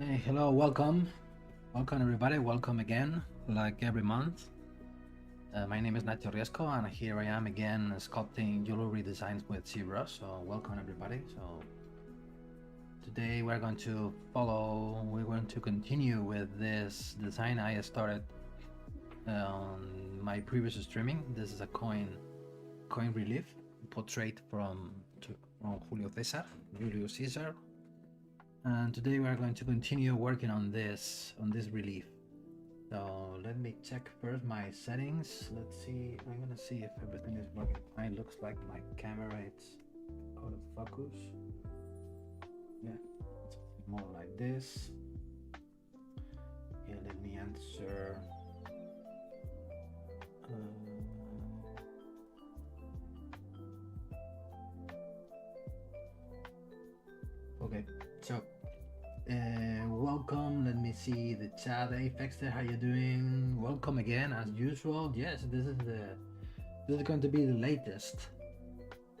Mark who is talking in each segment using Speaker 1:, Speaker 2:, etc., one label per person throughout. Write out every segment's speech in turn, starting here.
Speaker 1: Hey, hello, welcome. Welcome everybody, welcome again, like every month. My name is Nacho Riesco and here I am again sculpting jewelry designs with ZBrush, so welcome everybody. So today we're going to continue with this design I started on my previous streaming. This is a coin relief portrait from Julio Caesar. And today we are going to continue working on this relief. So let me check first my settings. Let's see. I'm gonna see if everything is working fine. Looks like my camera is out of focus. Yeah, it's more like this. Yeah, let me answer. Okay, so welcome. Let me see the chat. Hey Fexter, how you doing? Welcome again as usual. Yes, this is going to be the latest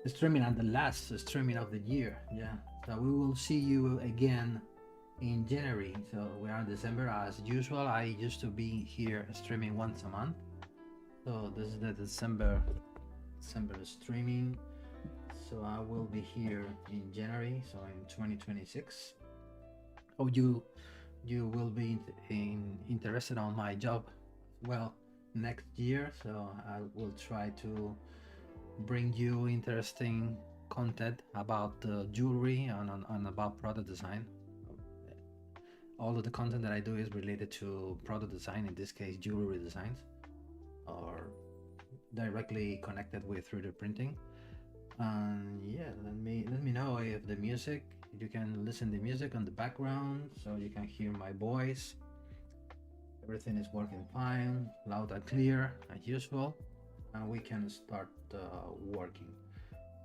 Speaker 1: streaming and the last streaming of the year. Yeah, so we will see you again in January. So we are in December as usual. I used to be here streaming once a month. So this is the December streaming. So I will be here in January, so in 2026. Oh, you will be interested on my job well next year, so I will try to bring you interesting content about jewelry and about product design. All of the content that I do is related to product design, in this case jewelry designs, or directly connected with 3D printing. And yeah, let me know if the music, you can listen to the music on the background so you can hear my voice. Everything is working fine, loud and clear as usual, and we can start working.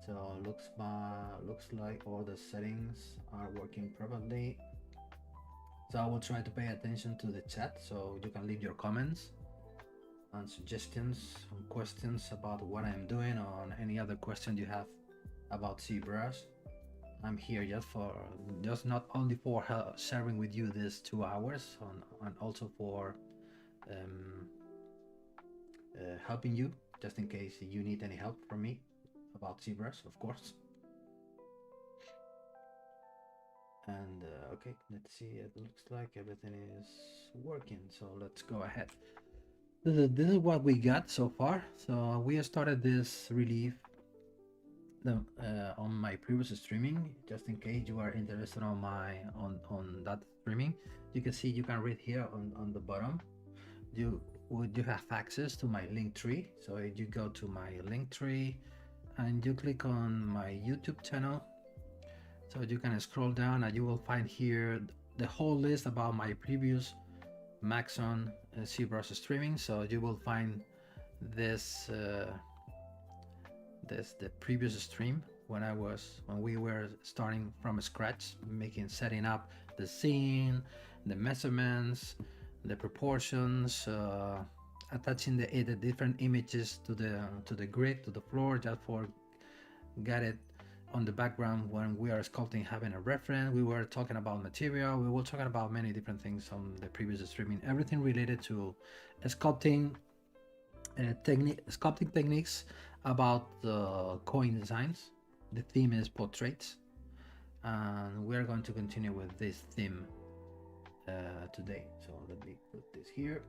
Speaker 1: So looks like all the settings are working properly. So I will try to pay attention to the chat so you can leave your comments and suggestions and questions about what I'm doing, or any other question you have about ZBrush. I'm here just not only for sharing with you these 2 hours, and also for helping you, just in case you need any help from me about ZBrush, of course. And okay, let's see. It looks like everything is working, so let's go ahead. This is what we got so far. So we started this relief on my previous streaming. Just in case you are interested on that streaming, you can see, you can read here on the bottom. You have access to my link tree. So if you go to my link tree and you click on my YouTube channel, so you can scroll down and you will find here the whole list about my previous Maxon ZBrush streaming. So you will find this the previous stream when we were starting from scratch, setting up the scene, the measurements, the proportions, attaching the different images to the grid, to the floor, just for get it on the background when we are sculpting, having a reference. We were talking about material, we were talking about many different things on the previous streaming, everything related to sculpting sculpting techniques, about the coin designs. The theme is portraits, and we're going to continue with this theme today. So let me put this here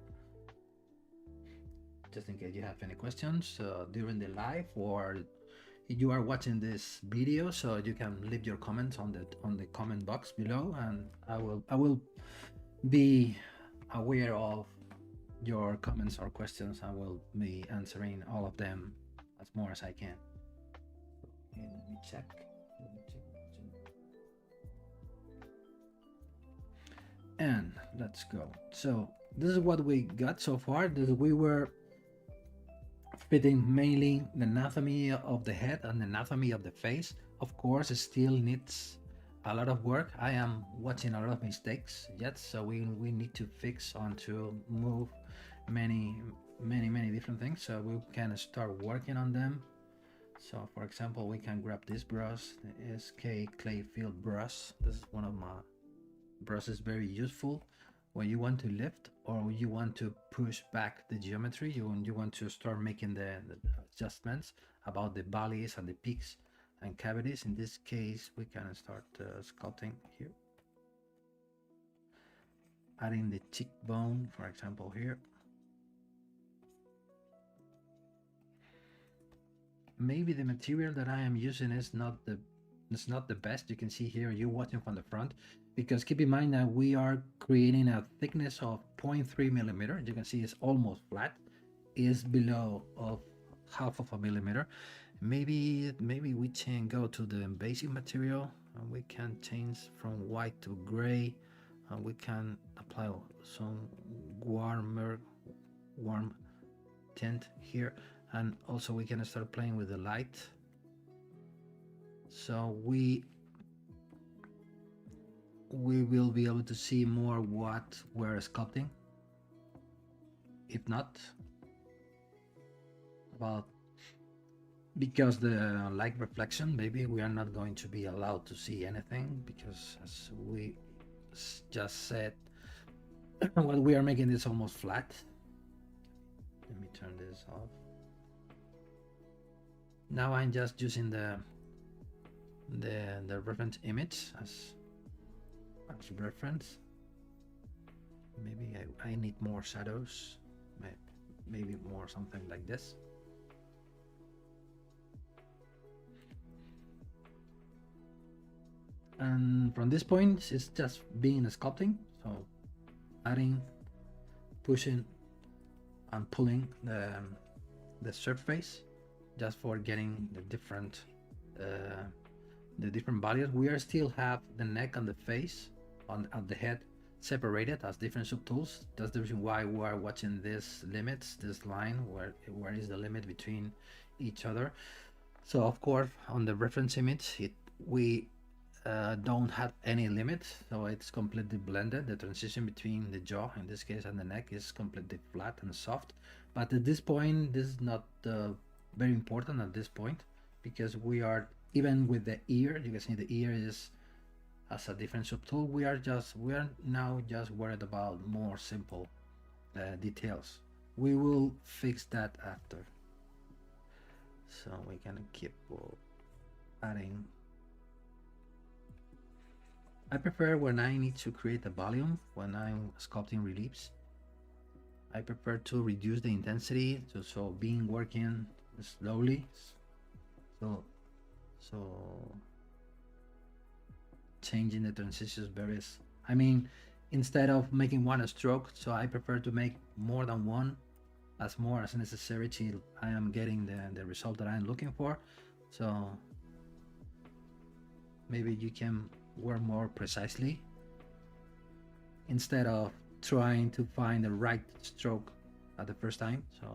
Speaker 1: just in case you have any questions during the live, or you are watching this video, so you can leave your comments on the comment box below, and I will be aware of your comments or questions. I will be answering all of them as more as I can. Okay, let me check. And let's go. So this is what we got so far. We were fitting mainly the anatomy of the head and the anatomy of the face. Of course, it still needs a lot of work. I am watching a lot of mistakes yet, so we need to fix on to move many different things, so we can start working on them. So for example, we can grab this brush, the SK clay field brush. This is one of brush is very useful when you want to lift or you want to push back the geometry. You want to start making the adjustments about the valleys and the peaks and cavities. In this case, we can start sculpting here, adding the cheekbone, for example, here. Maybe the material that I am using is not the best. You can see here, you're watching from the front, because keep in mind that we are creating a thickness of 0.3 millimeter. You can see it's almost flat, is below of half of a millimeter. Maybe we can go to the basic material and we can change from white to gray, and we can apply some warm tint here, and also we can start playing with the light. So we will be able to see more what we're sculpting. If not, about because the light reflection, maybe we are not going to be allowed to see anything, because as we just said, what we are making is almost flat. Let me turn this off. Now I'm just using the reference image as reference. Maybe I need more shadows, maybe more something like this. And from this point, it's just being sculpting. So adding, pushing, and pulling the surface, just for getting the different values. We are still have the neck and the face at the head separated as different subtools. That's the reason why we are watching this limits, this line, where is the limit between each other. So of course, on the reference image, we don't have any limit, so it's completely blended. The transition between the jaw, in this case, and the neck is completely flat and soft. But at this point, this is not very important at this point, because we are, even with the ear, you can see the ear is as a different subtool. We are now just worried about more simple details. We will fix that after. So we can keep adding. I prefer when I need to create a volume, when I'm sculpting reliefs, I prefer to reduce the intensity, so being working slowly. So changing the transitions varies. I mean, instead of making one stroke, so I prefer to make more than one, as more as necessary till I am getting the result that I'm looking for. So maybe you can work more precisely instead of trying to find the right stroke at the first time. So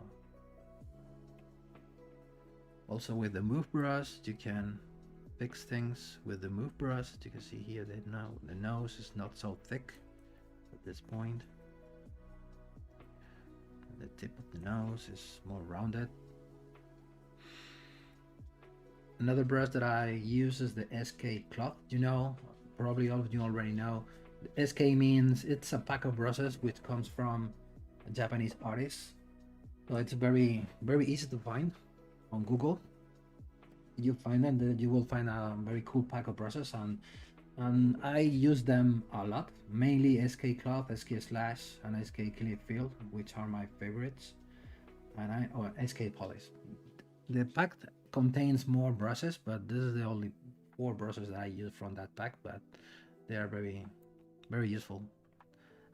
Speaker 1: also with the move brush, you can fix things with the move brush. You can see here that now the nose is not so thick at this point. The tip of the nose is more rounded. Another brush that I use is the SK cloth. You know, probably all of you already know. The SK means it's a pack of brushes which comes from a Japanese artist. So it's very easy to find on Google. You find them, you will find a very cool pack of brushes, and I use them a lot. Mainly SK cloth, SK slash, and SK clear field, which are my favorites. And SK polish. The pack contains more brushes, but this is the only 4 brushes that I use from that pack, but they are very useful.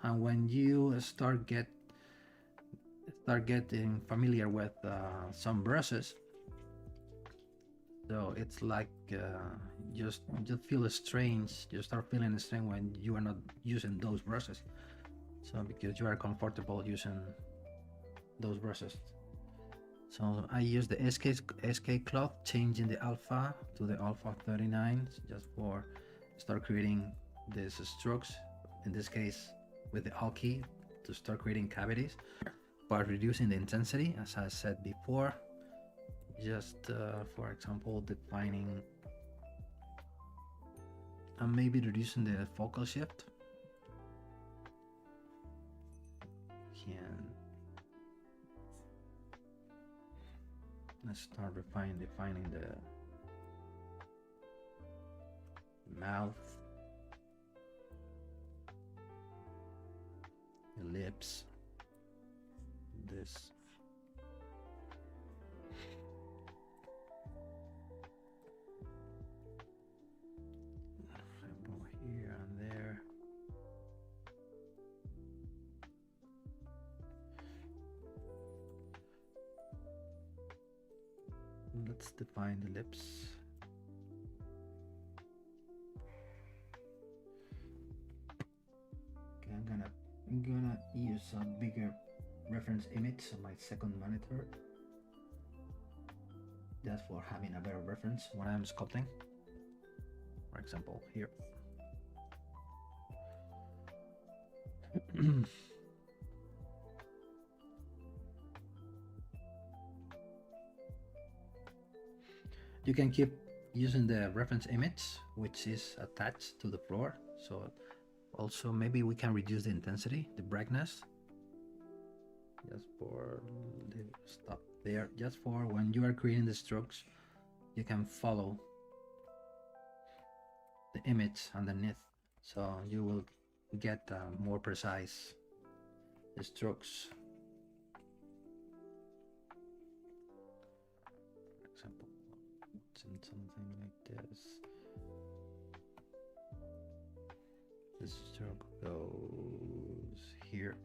Speaker 1: And when you start getting familiar with some brushes, so it's like just feel strange. You start feeling strange when you are not using those brushes. So because you are comfortable using those brushes. So I use the SK cloth, changing the alpha to the alpha 39, just for start creating these strokes. In this case, with the alt key, to start creating cavities, but reducing the intensity, as I said before. Just for example, defining and maybe reducing the focal shift. Let's start defining the mouth, the lips, this. Here and there. Let's define the lips. Okay, I'm gonna use a bigger reference image on my second monitor, just for having a better reference when I'm sculpting. For example, here. You can keep using the reference image, which is attached to the floor. So also maybe we can reduce the intensity, the brightness, just for the stop there, just for when you are creating the strokes, you can follow the image underneath, so you will get more precise strokes. For example, something like this. This stroke goes here.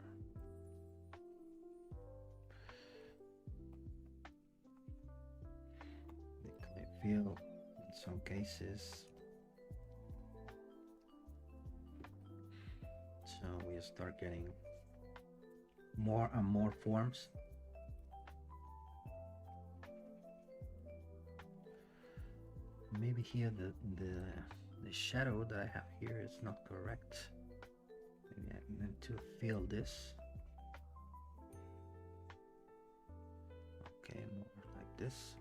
Speaker 1: They feel in some cases. So we start getting more and more forms. Maybe here the shadow that I have here is not correct. Maybe I need to fill this. Okay, more like this.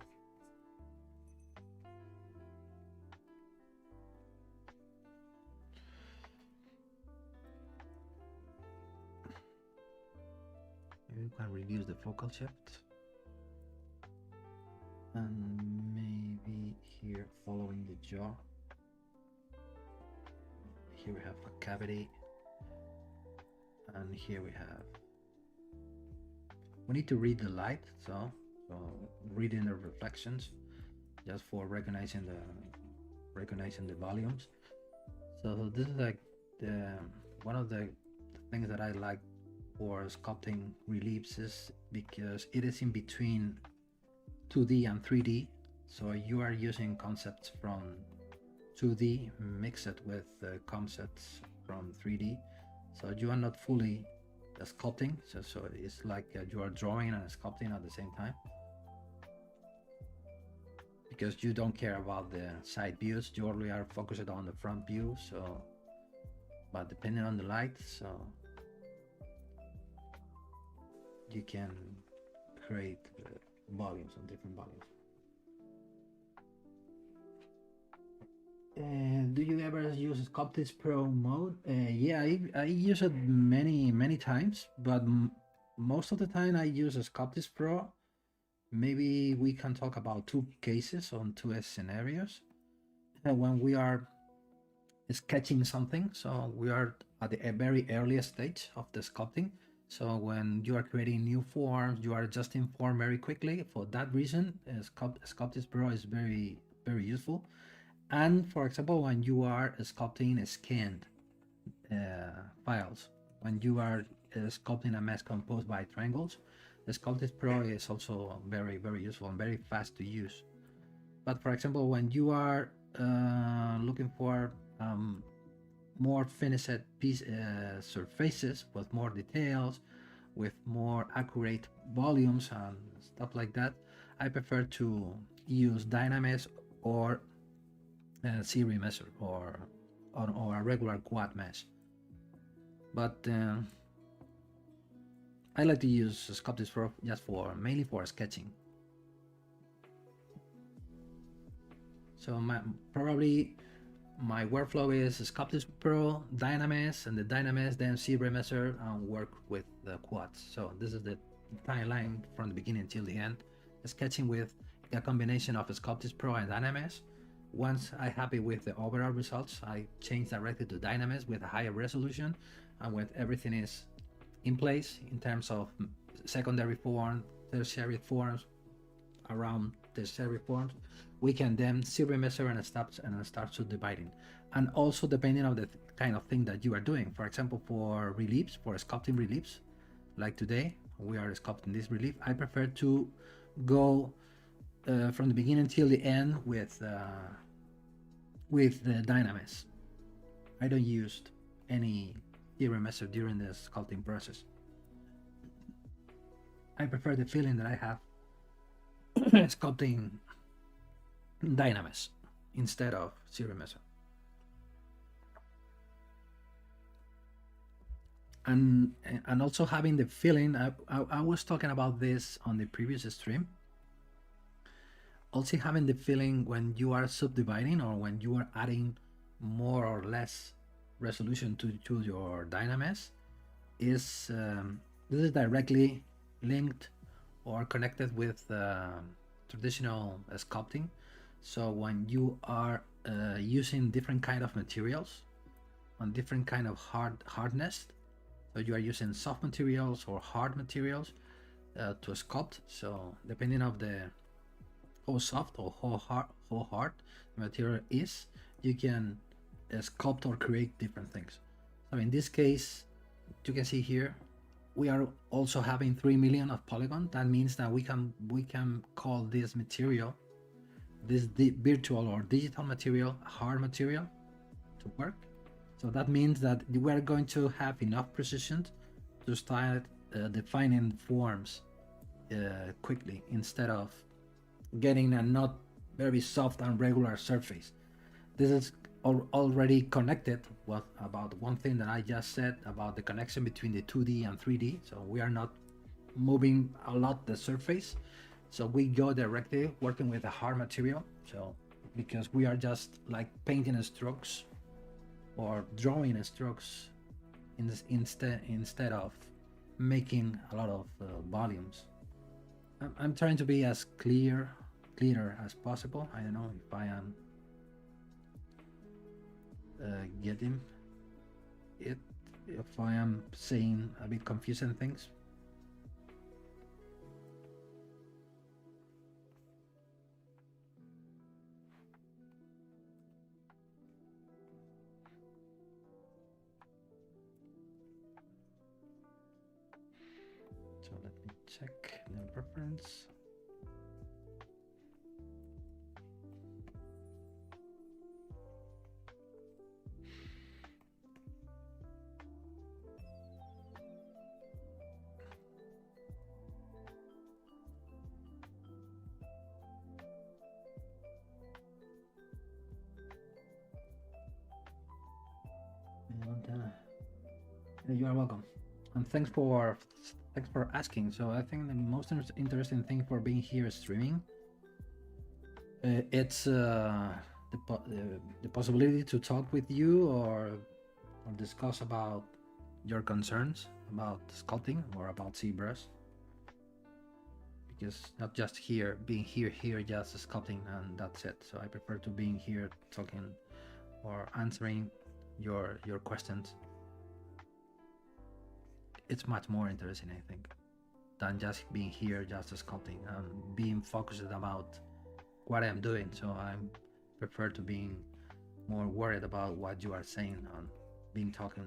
Speaker 1: Maybe we can reduce the focal shift. And maybe here following the jaw. Here we have a cavity. And here we need to read the light, so reading the reflections, just for recognizing the volumes. So this is like one of the things that I like for sculpting reliefs, is because it is in between 2D and 3D, so you are using concepts from 2D mixed with concepts from 3D, so you are not fully sculpting, so it's like you are drawing and sculpting at the same time, because you don't care about the side views, you only are focused on the front view. So but depending on the light, so you can create volumes on different volumes. Do you ever use Sculpting Pro mode? Yeah, I use it many times, but most of the time I use Sculpting Pro. Maybe we can talk about two cases on two scenarios. When we are sketching something, so we are at the very earliest stage of the sculpting. So when you are creating new forms, you are adjusting form very quickly. For that reason, Sculpting Pro is very useful. And for example, when you are sculpting scanned files, when you are sculpting a mesh composed by triangles, the Sculpting Pro is also very useful and very fast to use. But for example, when you are looking for more finished surfaces with more details, with more accurate volumes and stuff like that, I prefer to use Dynamesh or ZBrush or a regular quad mesh. But I like to use Sculpting Pro just mainly for sketching. So probably my workflow is Sculpting Pro, Dynamesh, and the Dynamesh, then ZBrush, and work with the quads. So this is the timeline from the beginning till the end. Sketching with a combination of Sculpting Pro and Dynamesh. Once I'm happy with the overall results, I change directly to Dynamesh with a higher resolution, and when everything is in place in terms of secondary form, tertiary forms, around tertiary forms, we can then zero measure and start subdividing. And also depending on the kind of thing that you are doing. For example, for reliefs, for sculpting reliefs, like today we are sculpting this relief, I prefer to go from the beginning till the end with the Dynamesh. I don't use any zero measure during the sculpting process. I prefer the feeling that I have sculpting Dynamesh instead of zero measure. And also having the feeling, I was talking about this on the previous stream, also having the feeling when you are subdividing or when you are adding more or less resolution to your Dynamesh is this is directly linked or connected with traditional sculpting. So when you are using different kind of materials on different kind of hardness, so you are using soft materials or hard materials to sculpt. So depending of the how soft or how hard the material is, you can sculpt or create different things. So in this case, you can see here, we are also having 3 million of polygon. That means that we can call this material, this virtual or digital material, hard material to work. So that means that we are going to have enough precision to start defining forms quickly, instead of getting a not very soft and regular surface. This is already connected with about one thing that I just said about the connection between the 2D and 3D. So we are not moving a lot the surface, so we go directly working with a hard material. So because we are just like painting strokes or drawing strokes instead of making a lot of volumes. I'm trying to be as clearer as possible. I don't know if I am getting it, if I am saying a bit confusing things. So let me check the reference. And you are welcome, and thanks for asking. So I think the most interesting thing for being here streaming, it's the possibility to talk with you or discuss about your concerns about sculpting or about ZBrush, because not just being here just sculpting and that's it. So I prefer to being here talking or answering your questions. It's much more interesting, I think, than just being here just sculpting and being focused about what I'm doing. So I prefer to being more worried about what you are saying and being talking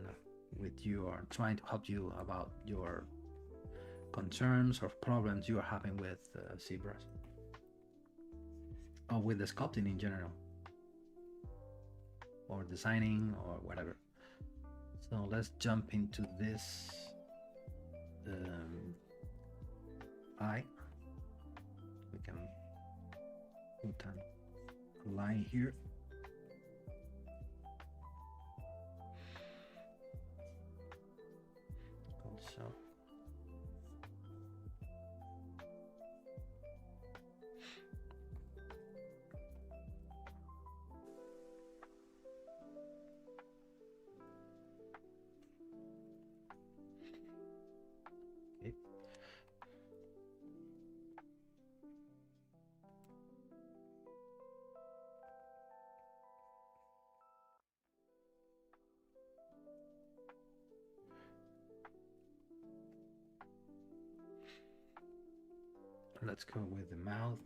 Speaker 1: with you or trying to help you about your concerns or problems you are having with ZBrush or with the sculpting in general, or designing or whatever. So let's jump into this eye. We can put a line here. Also, Let's go with the mouth.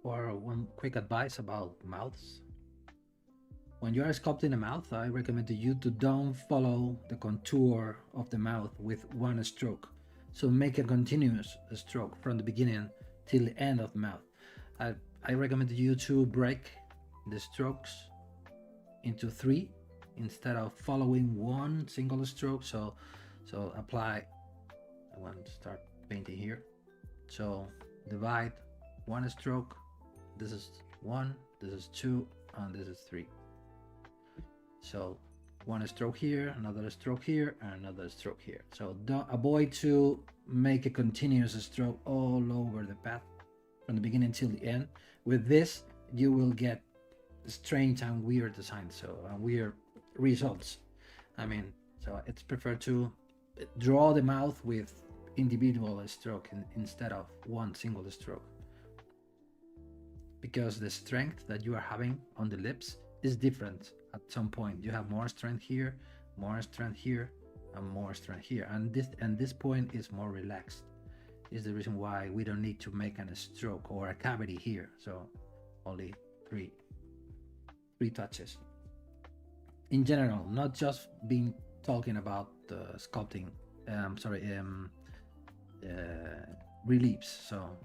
Speaker 1: For one quick advice about mouths. When you are sculpting a mouth, I recommend to you to don't follow the contour of the mouth with one stroke. So make a continuous stroke from the beginning till the end of the mouth. I recommend you to break the strokes into 3 instead of following one single stroke. So apply, I want to start painting here. So divide one stroke, this is 1, this is 2, and this is 3. So one stroke here, another stroke here, and another stroke here. So don't avoid to make a continuous stroke all over the path from the beginning till the end. With this, you will get strange and weird designs, so weird results. I mean, so it's preferred to draw the mouth with individual stroke instead of one single stroke, because the strength that you are having on the lips is different. At some point you have more strength here, more strength here, and more strength here, and this point is more relaxed. Is the reason why we don't need to make a stroke or a cavity here. So only three touches in general, not just being talking about sculpting, reliefs, so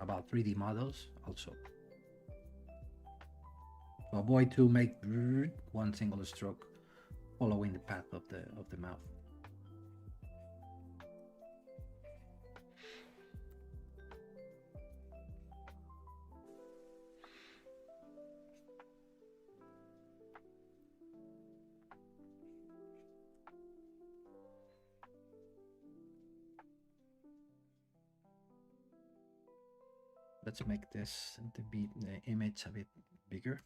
Speaker 1: about 3D models also. So avoid to make one single stroke following the path of the mouth. Let's make this the image a bit bigger.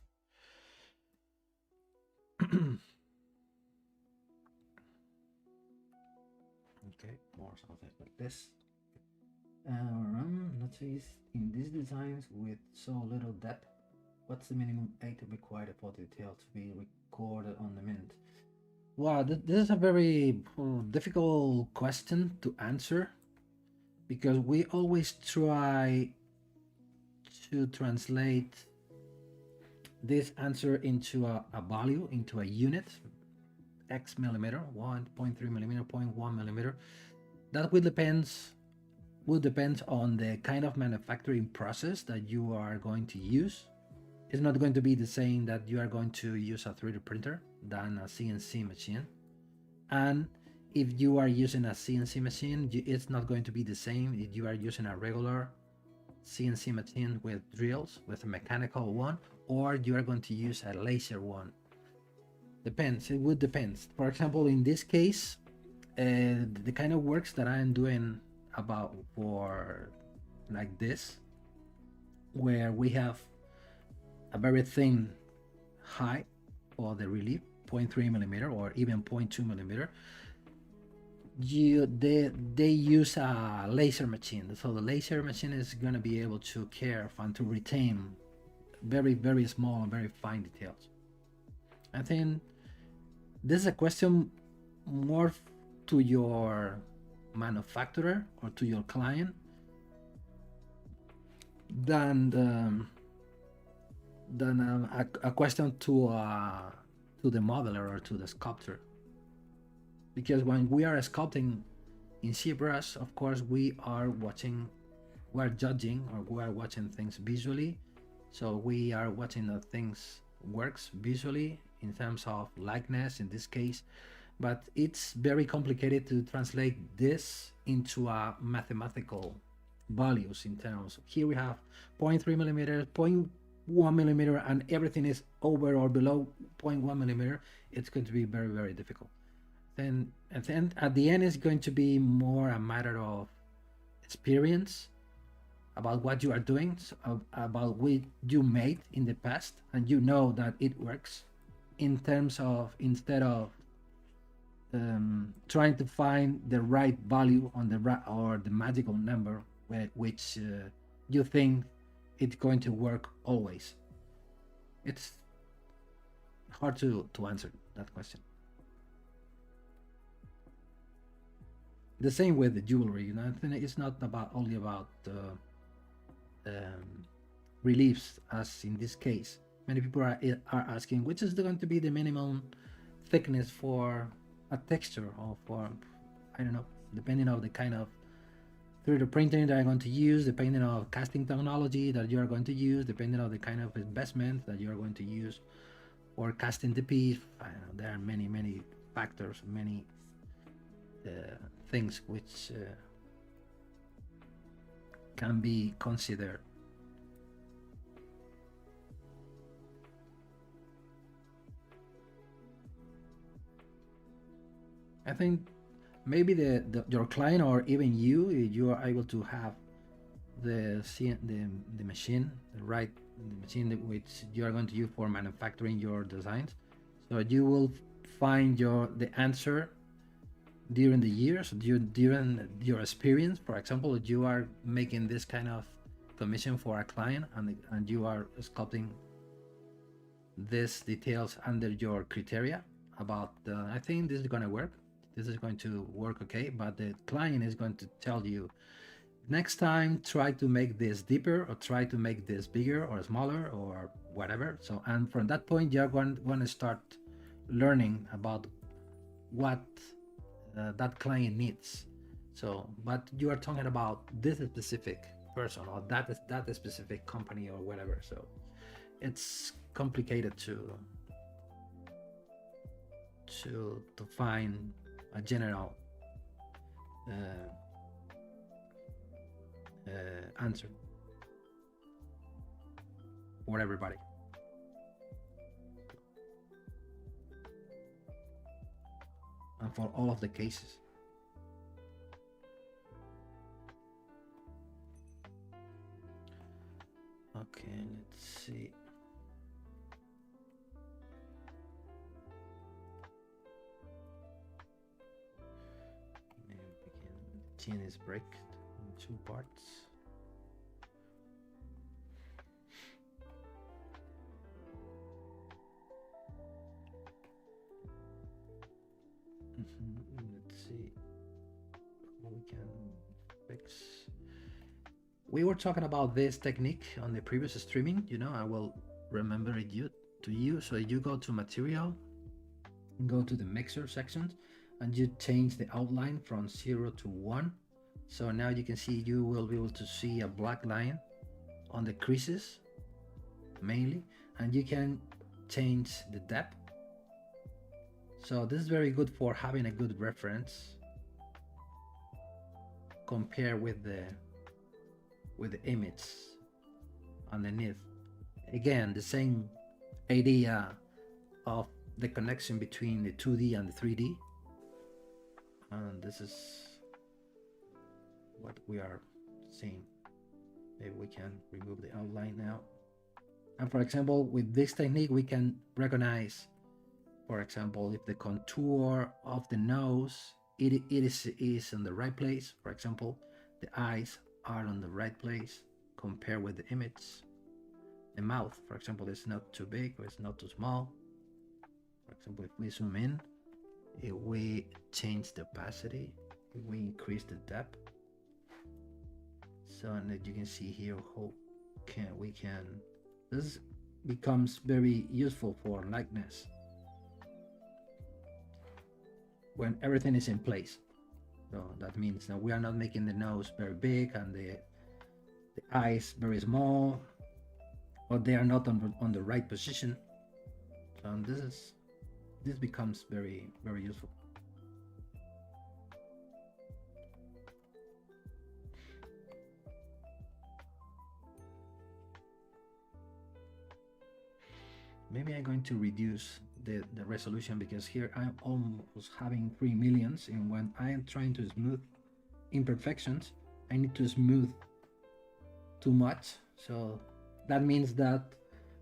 Speaker 1: Okay, more something like this. Let's see, in these designs with so little depth, what's the minimum height required for detail to be recorded on the mint? Wow, this is a very difficult question to answer, because we always try to translate this answer into a value, into a unit, X millimeter, 1.3 millimeter, 0.1 millimeter. That will depend on the kind of manufacturing process that you are going to use. It's not going to be the same that you are going to use a 3D printer than a CNC machine. And if you are using a CNC machine, it's not going to be the same if you are using a regular CNC machine with drills, with a mechanical one, or you are going to use a laser one. Depends, it would depend. For example, in this case, the kind of works that I am doing about for like this, where we have a very thin height for the relief, 0.3 millimeter or even 0.2 millimeter, they use a laser machine. So the laser machine is going to be able to care and to retain very, very small and very fine details. I think this is a question more to your manufacturer or to your client than a question to the modeler or to the sculptor. Because when we are sculpting in ZBrush, of course, we are judging, or we are watching things visually. So we are watching the things works visually in terms of likeness in this case, but it's very complicated to translate this into a mathematical values. In terms, here we have 0.3 millimeters, 0.1 millimeter, and everything is over or below 0.1 millimeter. It's going to be very, very difficult. Then at the end, it's going to be more a matter of experience about what you are doing, about what you made in the past, and you know that it works. In terms of, instead of trying to find the right value on or the magical number which you think it's going to work always. It's hard to answer that question. The same with the jewelry, you know. I think it's not about only about reliefs, as in this case. Many people are asking which is going to be the minimum thickness for a texture, or for, I don't know, depending on the kind of 3D printing that I'm going to use, depending on casting technology that you are going to use, depending on the kind of investment that you are going to use, or casting the piece. I don't know, there are many factors, many things which can be considered. I think maybe your client, or even you are able to have the machine, the machine which you are going to use for manufacturing your designs. So you will find the answer during the years, during your experience. For example, if you are making this kind of commission for a client, and you are sculpting these details under your criteria about I think this is going to work, this is going to work, okay, but the client is going to tell you, next time try to make this deeper, or try to make this bigger or smaller or whatever. So, and from that point you're going to start learning about what that client needs. So, but you are talking about this specific person, or that specific company, or whatever. So it's complicated to find a general answer for everybody. And for all of the cases. Okay, let's see. Maybe we can. The chain is break in 2 parts. Let's see what we can fix. We were talking about this technique on the previous streaming, you know. I will remember it to you. So you go to material, go to the mixer section, and you change the outline from 0 to 1. So now you can see, you will be able to see a black line on the creases mainly, and you can change the depth. So this is very good for having a good reference compared with the image underneath. Again, the same idea of the connection between the 2D and the 3D. And this is what we are seeing. Maybe we can remove the outline now. And for example, with this technique, we can recognize, for example, if the contour of the nose it is in the right place. For example, the eyes are on the right place compared with the image. The mouth, for example, is not too big or it's not too small. For example, if we zoom in, if we change the opacity, if we increase the depth, so that you can see here how we can this becomes very useful for likeness when everything is in place. So that means that we are not making the nose very big and the eyes very small, or they are not on the right position. So this becomes very, very useful. Maybe I'm going to reduce the resolution, because here I'm almost having 3 millions, and when I am trying to smooth imperfections, I need to smooth too much. So that means that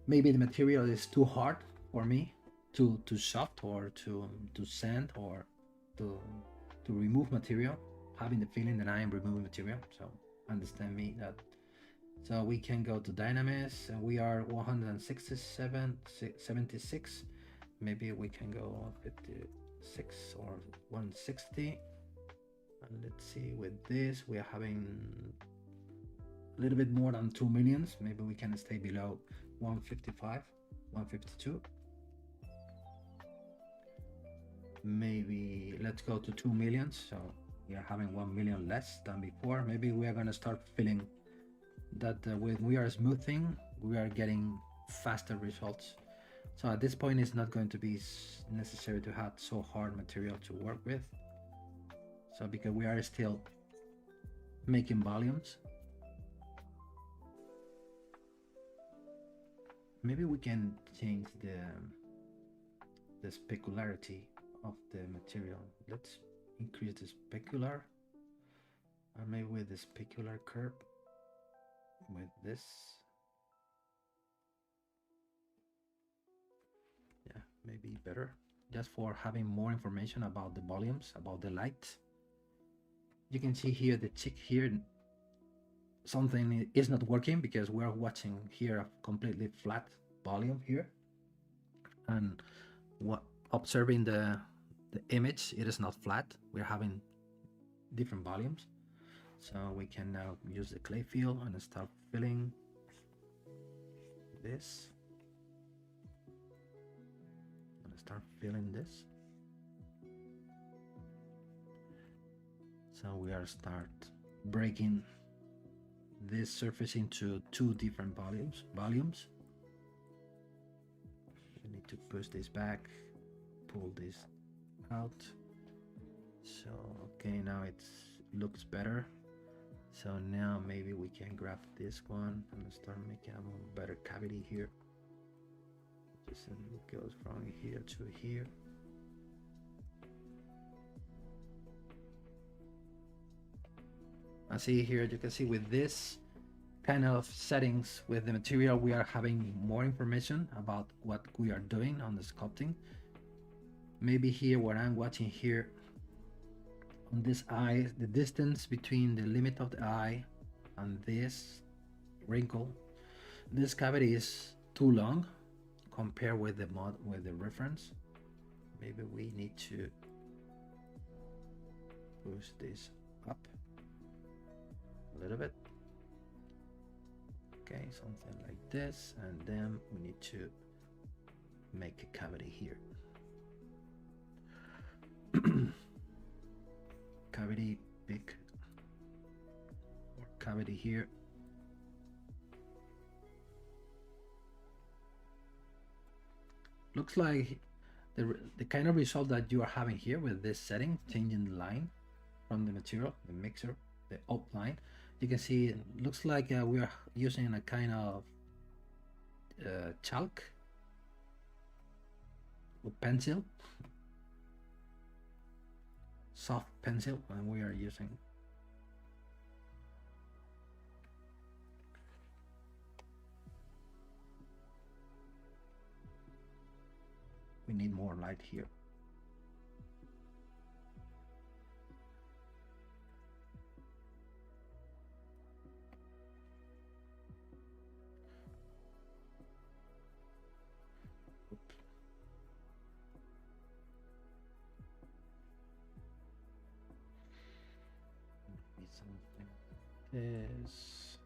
Speaker 1: maybe the material is too hard for me to soft, or to sand, or to remove material, having the feeling that I am removing material. So understand me that. So we can go to Dynamis, and we are 167, 76. maybe we can go 56 or 160. And let's see, with this we are having a little bit more than 2 millions. Maybe we can stay below 155, 152. Maybe let's go to 2 million. So we are having 1 million less than before. Maybe we are going to start feeling that when we are smoothing, we are getting faster results. So at this point, it's not going to be necessary to have so hard material to work with. So because we are still making volumes, maybe we can change the specularity of the material. Let's increase the specular, and maybe with the specular curve with this. Yeah, maybe better, just for having more information about the volumes, about the light. You can see here the check here, something is not working because we're watching here a completely flat volume here, and what observing the image, it is not flat. We're having different volumes. So we can now use the clay fill and start filling this, and start filling this. So we are start breaking this surface into 2 different volumes. We need to push this back, pull this out. So okay, now it looks better. So now maybe we can grab this one and start making a better cavity here. Just it goes from here to here. And see here, you can see with this kind of settings with the material, we are having more information about what we are doing on the sculpting. Maybe here, what I'm watching here on this eye, the distance between the limit of the eye and this wrinkle, this cavity is too long compared with the reference. Maybe we need to push this up a little bit. Okay, something like this, and then we need to make a cavity here. Cavity big, or cavity here. Looks like the kind of result that you are having here with this setting, changing the line from the material, the mixer, the outline. You can see it looks like we are using a kind of chalk or pencil, soft pencil, and we are using we need more light here. Is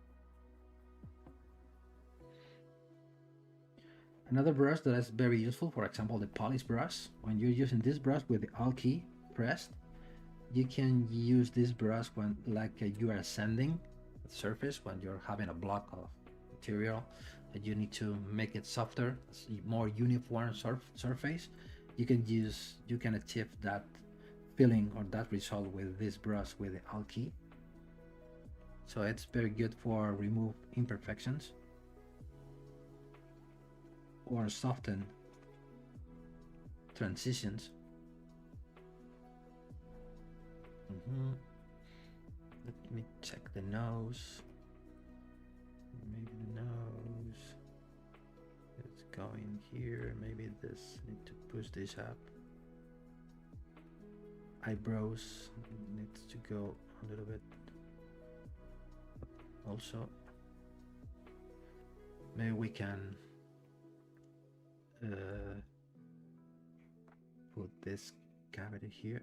Speaker 1: another brush that is very useful, for example, the polish brush. When you're using this brush with the Alt key pressed, you can use this brush when you are sanding the surface, when you're having a block of material that you need to make it softer, more uniform surface. You can achieve that feeling or that result with this brush with the Alt key. So it's very good for remove imperfections or soften transitions. Let me check the nose. Maybe the nose is going here. Maybe this, need to push this up. Eyebrows needs to go a little bit. Also, maybe we can put this cavity here.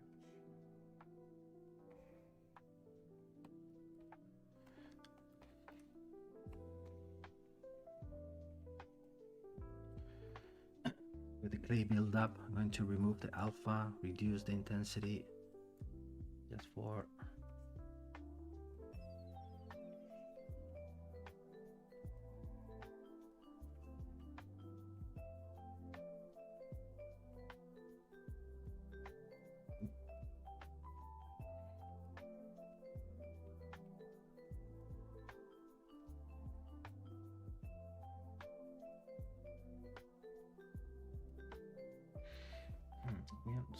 Speaker 1: With the clay build-up, I'm going to remove the alpha, reduce the intensity, just for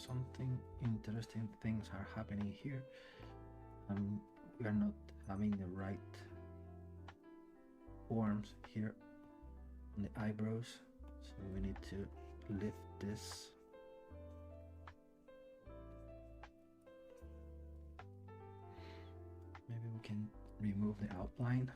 Speaker 1: something interesting things are happening here. We are not having the right forms here on the eyebrows, so we need to lift this. Maybe we can remove the outline.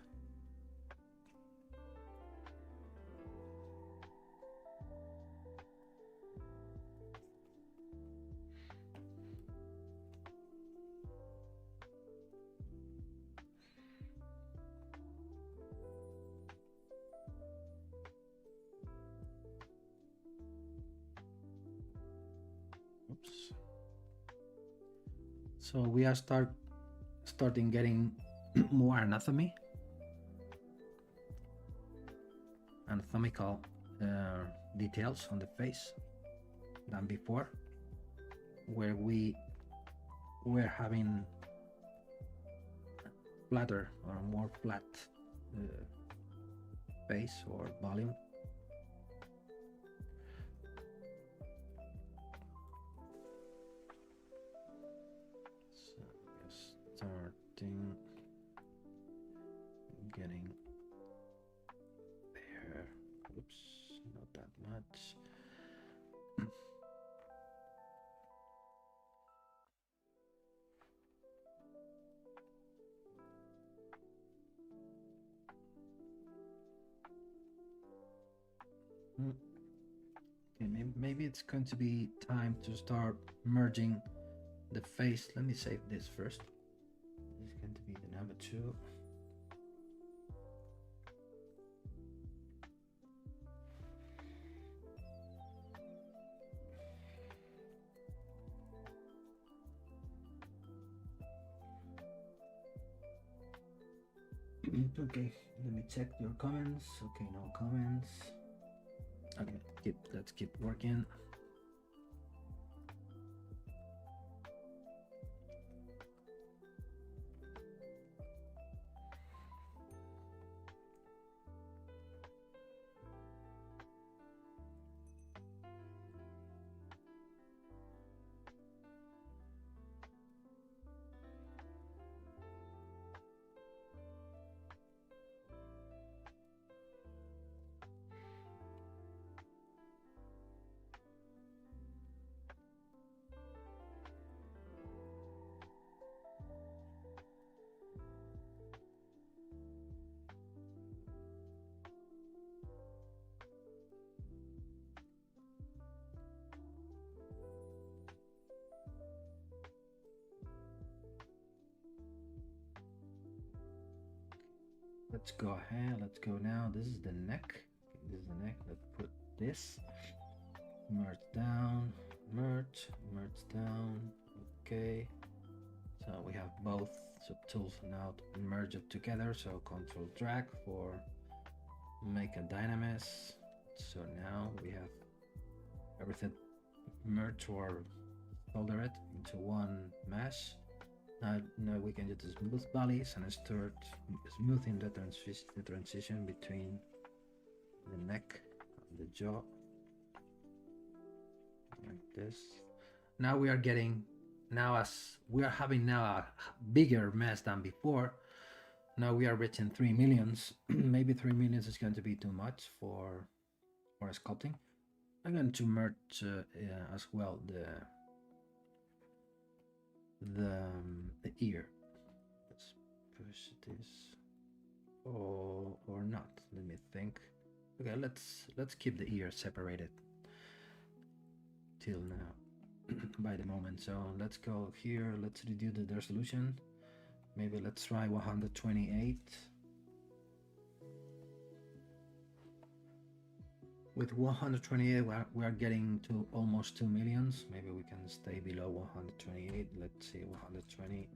Speaker 1: Oops. So we are starting getting more anatomical details on the face than before, where we were having flatter or more flat face or volume. So starting getting there. Oops, not that much. Okay, maybe it's going to be time to start merging the face. Let me save this first. This is going to be the number 2. Okay, let me check your comments. Okay, no comments. Okay, let's keep working. Let's go ahead, let's go now. This is the neck. Okay, this is the neck. Let's put this. Merge down, merge down. Okay. So we have both subtools now merge it together. So control drag for make a dynamis. So now we have everything merged or solder it into one mesh. Now we can use the smooth valleys and start smoothing the transition between the neck and the jaw, like this. Now we are getting, as we are having now a bigger mess than before. Now we are reaching 3 millions. Maybe 3 millions is going to be too much for sculpting. I'm going to merge as well the ear. Let's push this, or not. Let me think. Okay, let's keep the ear separated till now. by the moment. So let's go here, let's reduce the resolution. Maybe let's try 128. With 128 we are getting to almost 2 millions. Maybe we can stay below 128. Let's see, 120.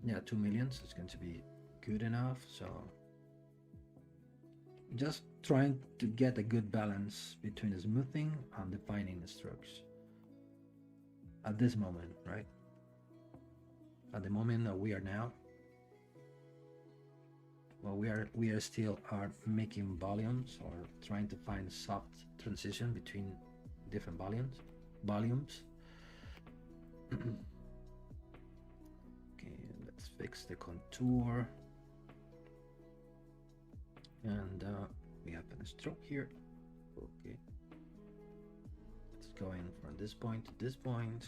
Speaker 1: Yeah, 2 millions is going to be good enough. So just trying to get a good balance between smoothing and defining the strokes at this moment, right? At the moment that we are now, well, we are still making volumes or trying to find soft transition between different volumes. Okay, let's fix the contour. And we have a stroke here. Okay, it's going from this point to this point.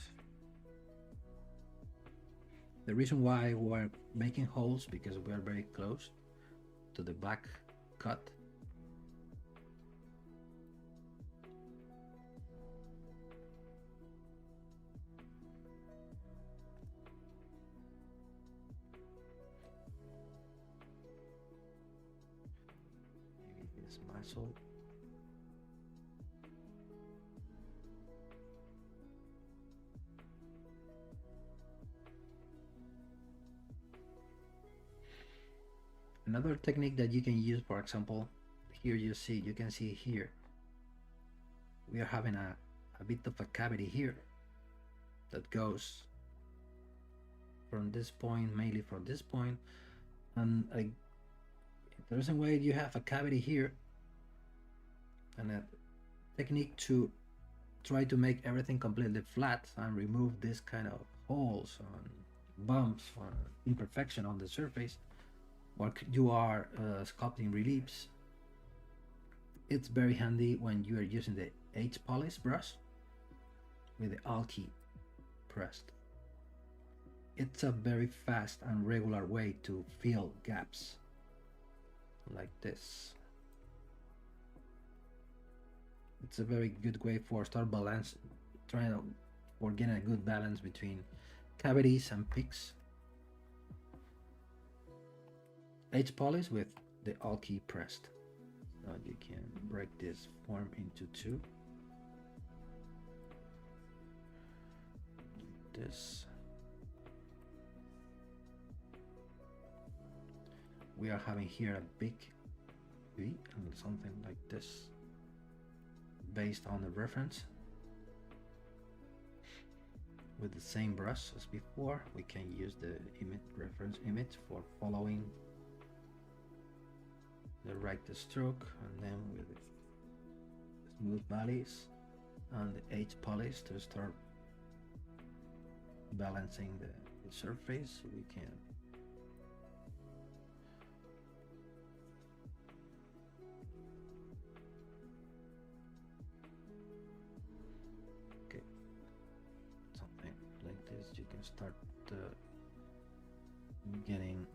Speaker 1: The reason why we're making holes because we are very close to the back cut. Maybe this muscle. Another technique that you can use, for example, here you can see here, we are having a bit of a cavity here that goes from this point, mainly from this point, and the reason why you have a cavity here, and a technique to try to make everything completely flat and remove this kind of holes and bumps or imperfection on the surface while you are sculpting reliefs. It's very handy when you are using the H polish brush with the Alt key pressed. It's a very fast and regular way to fill gaps like this. It's a very good way for start balance, trying to for getting a good balance between cavities and peaks. H polish with the Alt key pressed. So you can break this form into two. This. We are having here a big V and something like this based on the reference. With the same brush as before, we can use the reference image for following the right stroke, and then with the smooth valleys and the H polish to start balancing the surface. We can something like this. You can start getting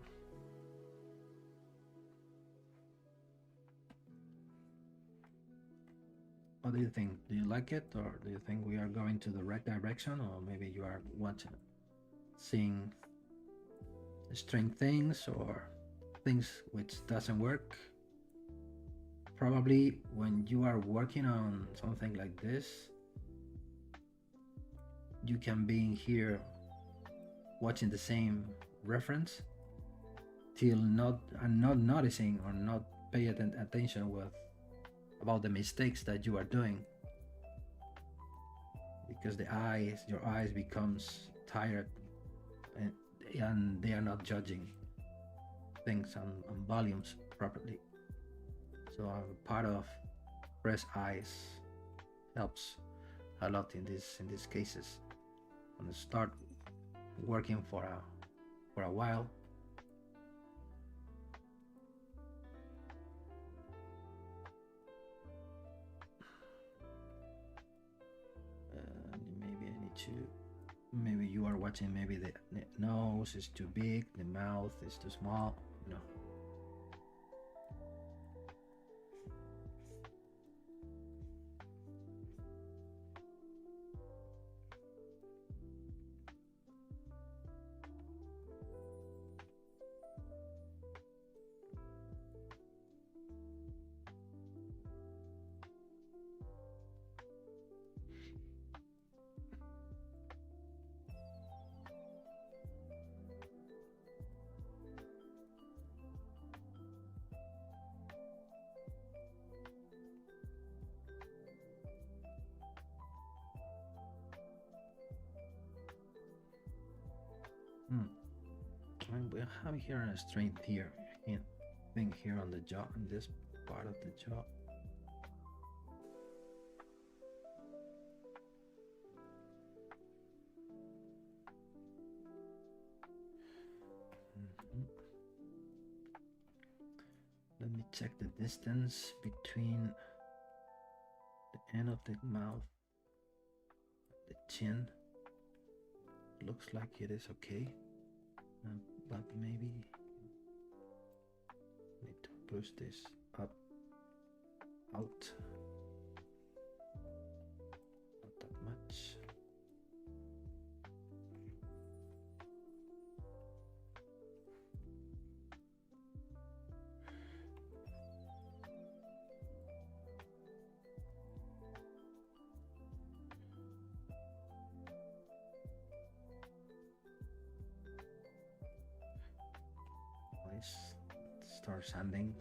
Speaker 1: what do you think? Do you like it, or do you think we are going to the right direction, or maybe you are seeing strange things or things which doesn't work? Probably when you are working on something like this, you can be in here watching the same reference till not noticing or not paying attention with about the mistakes that you are doing, because your eyes becomes tired and they are not judging things and volumes properly. So a part of fresh eyes helps a lot in these cases. And start working for a while. Maybe you are watching, maybe the nose is too big, the mouth is too small, you know. we're having here a strength here, thing here on the jaw, on this part of the jaw. Let me check the distance between the end of the mouth, the chin. Looks like it is okay, but maybe need to push this up, out, not that much. Start sanding.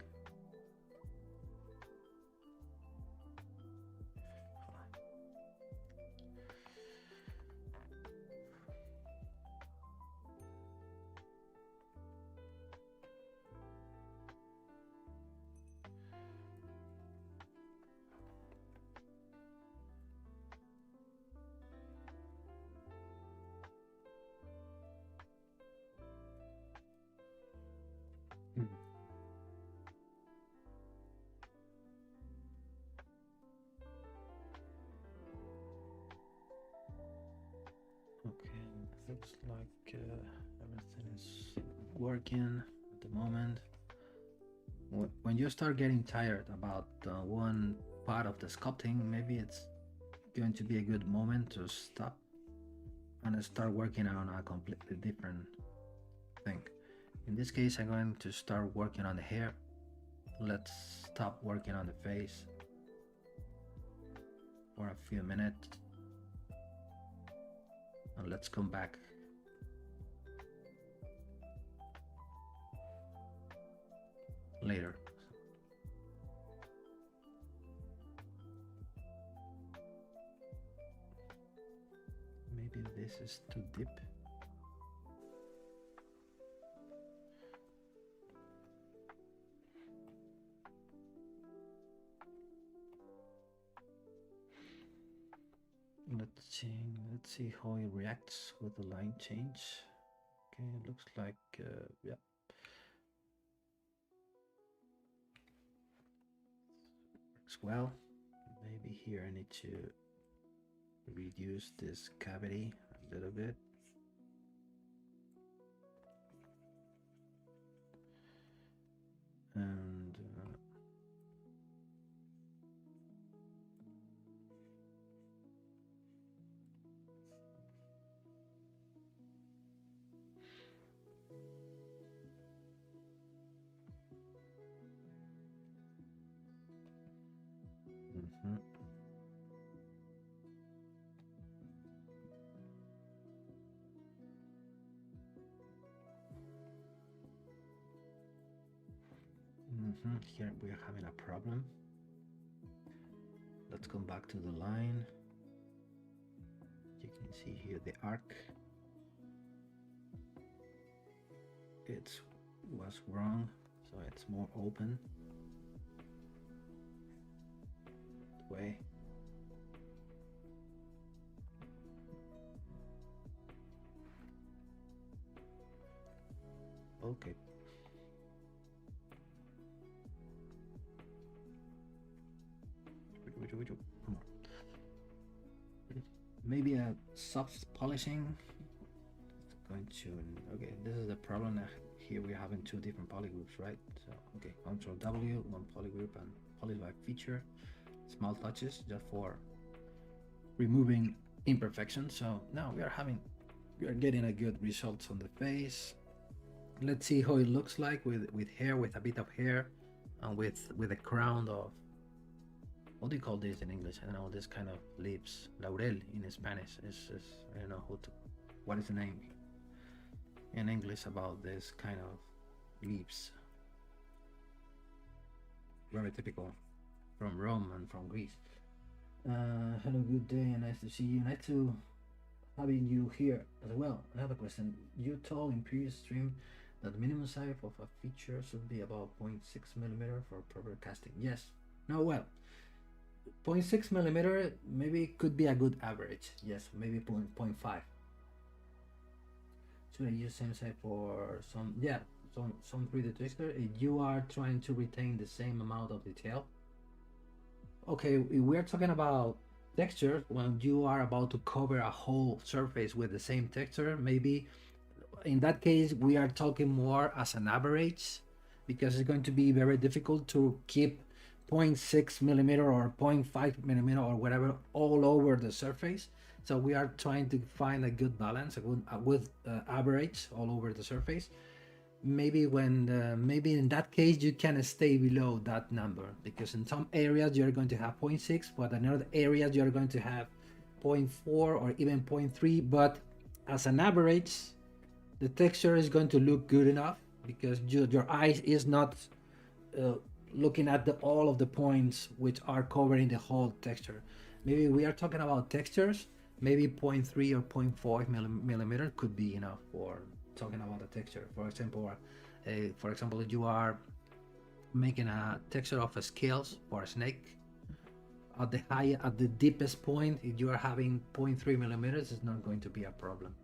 Speaker 1: Okay, looks like everything is working at the moment. When you start getting tired about one part of the sculpting, maybe it's going to be a good moment to stop and start working on a completely different thing. In this case, I'm going to start working on the hair. Let's stop working on the face for a few minutes and let's come back. Later. Maybe this is too deep. Let's see how it reacts with the line change. Okay, it looks like yeah. Works well. Maybe here I need to reduce this cavity a little bit. And here we're having a problem. Let's come back to the line. You can see here the arc. It was wrong, so it's more open. Way. Okay. Maybe a soft polishing. Going to, okay, this is the problem. Here we're having two different polygroups, right? So okay, Control W, one polygroup and polish by feature, small touches just for removing imperfections. So now we are getting a good results on the face. Let's see how it looks like with hair, with a bit of hair, and with a crown of, what do you call this in English? I don't know, this kind of leaves, laurel in Spanish. It's I don't know what is the name in English about this kind of leaves. Very typical from Rome and from Greece. Hello, good day, nice to see you. Nice to having you here as well. Another question. You told in previous stream that minimum size of a feature should be about 0.6 millimeter for proper casting. Yes. No, well, 0.6 millimeter maybe could be a good average. Yes, maybe 0.5. Should I use same size for some? Yeah, some 3D texture. If you are trying to retain the same amount of detail. Okay, if we're talking about texture, when you are about to cover a whole surface with the same texture, maybe in that case we are talking more as an average, because it's going to be very difficult to keep 0.6 millimeter or 0.5 millimeter or whatever all over the surface. So we are trying to find a good balance, a good average all over the surface. Maybe maybe in that case you can stay below that number, because in some areas you're going to have 0.6, but in other areas you're going to have 0.4 or even 0.3. But as an average, the texture is going to look good enough, because your eyes is not looking at all of the points which are covering the whole texture. Maybe we are talking about textures, maybe 0.3 or 0.4 millimeter could be enough for talking about the texture. For example, if you are making a texture of a scales for a snake, at the deepest point, if you are having 0.3 millimeters, it's not going to be a problem.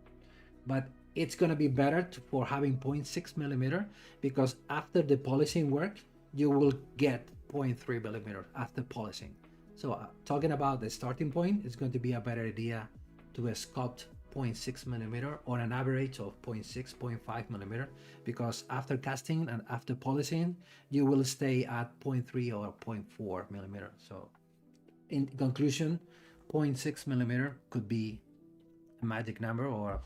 Speaker 1: But it's going to be better for having 0.6 millimeter, because after the polishing work you will get 0.3 millimeter after polishing. So talking about the starting point, it's going to be a better idea to sculpt 0.6 millimeter or an average of 0.6, 0.5 millimeter, because after casting and after polishing you will stay at 0.3 or 0.4 millimeter. So in conclusion, 0.6 millimeter could be a magic number, or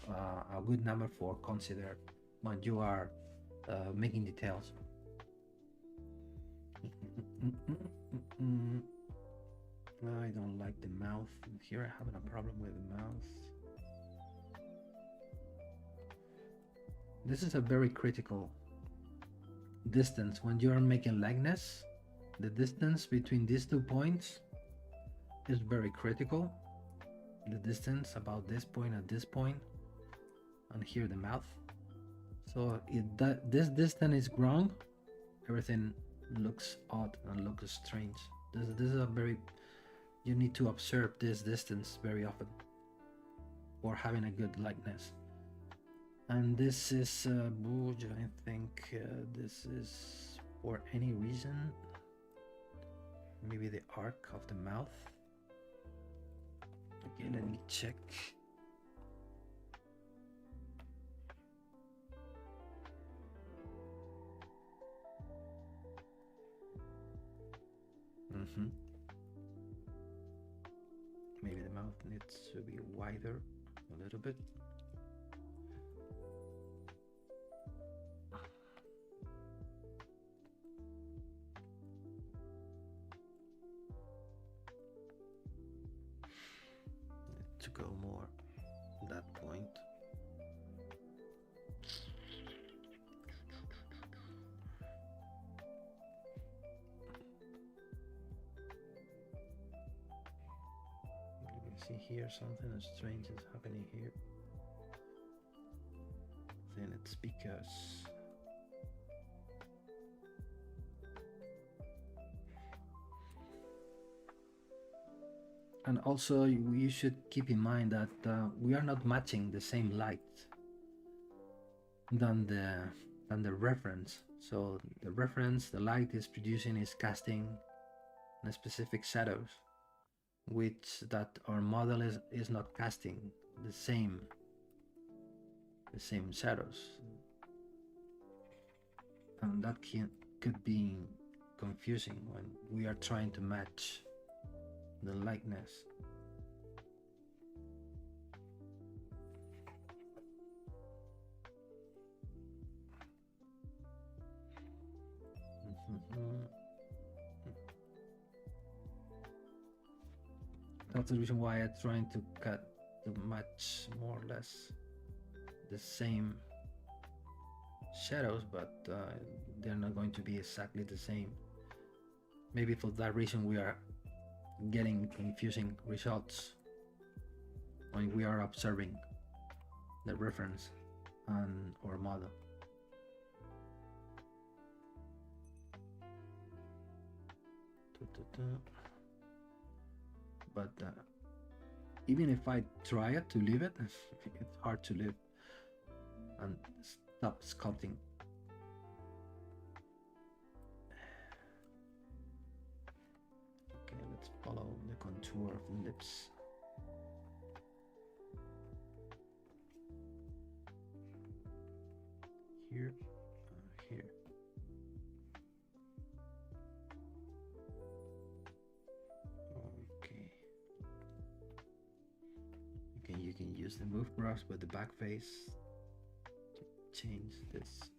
Speaker 1: a good number for consider when you are making details. I don't like the mouth. Here I'm having a problem with the mouth. This is a very critical distance when you are making likeness. The distance between these 2 points is very critical. The distance about this point and this point, and here the mouth. So if this distance is wrong, everything looks odd and looks strange. This is a very, you need to observe this distance very often for having a good likeness. And this is I think this is for any reason, maybe the arc of the mouth. Okay, let me check. Maybe the mouth needs to be wider a little bit. To go more that point. You can see here something strange is happening here. Then it's because and also you should keep in mind that we are not matching the same light than the reference. So the reference, the light is producing, is casting a specific shadows, which that our model is not casting the same shadows, and that could be confusing when we are trying to match the likeness. That's the reason why I'm trying to match more or less the same shadows, but they're not going to be exactly the same. Maybe for that reason we are getting confusing results when we are observing the reference and our model. But even if I try it to leave it, it's hard to leave and stop sculpting. Okay, let's follow the contour of the lips. Here, here. Okay. You can use the move brush with the back face to change this.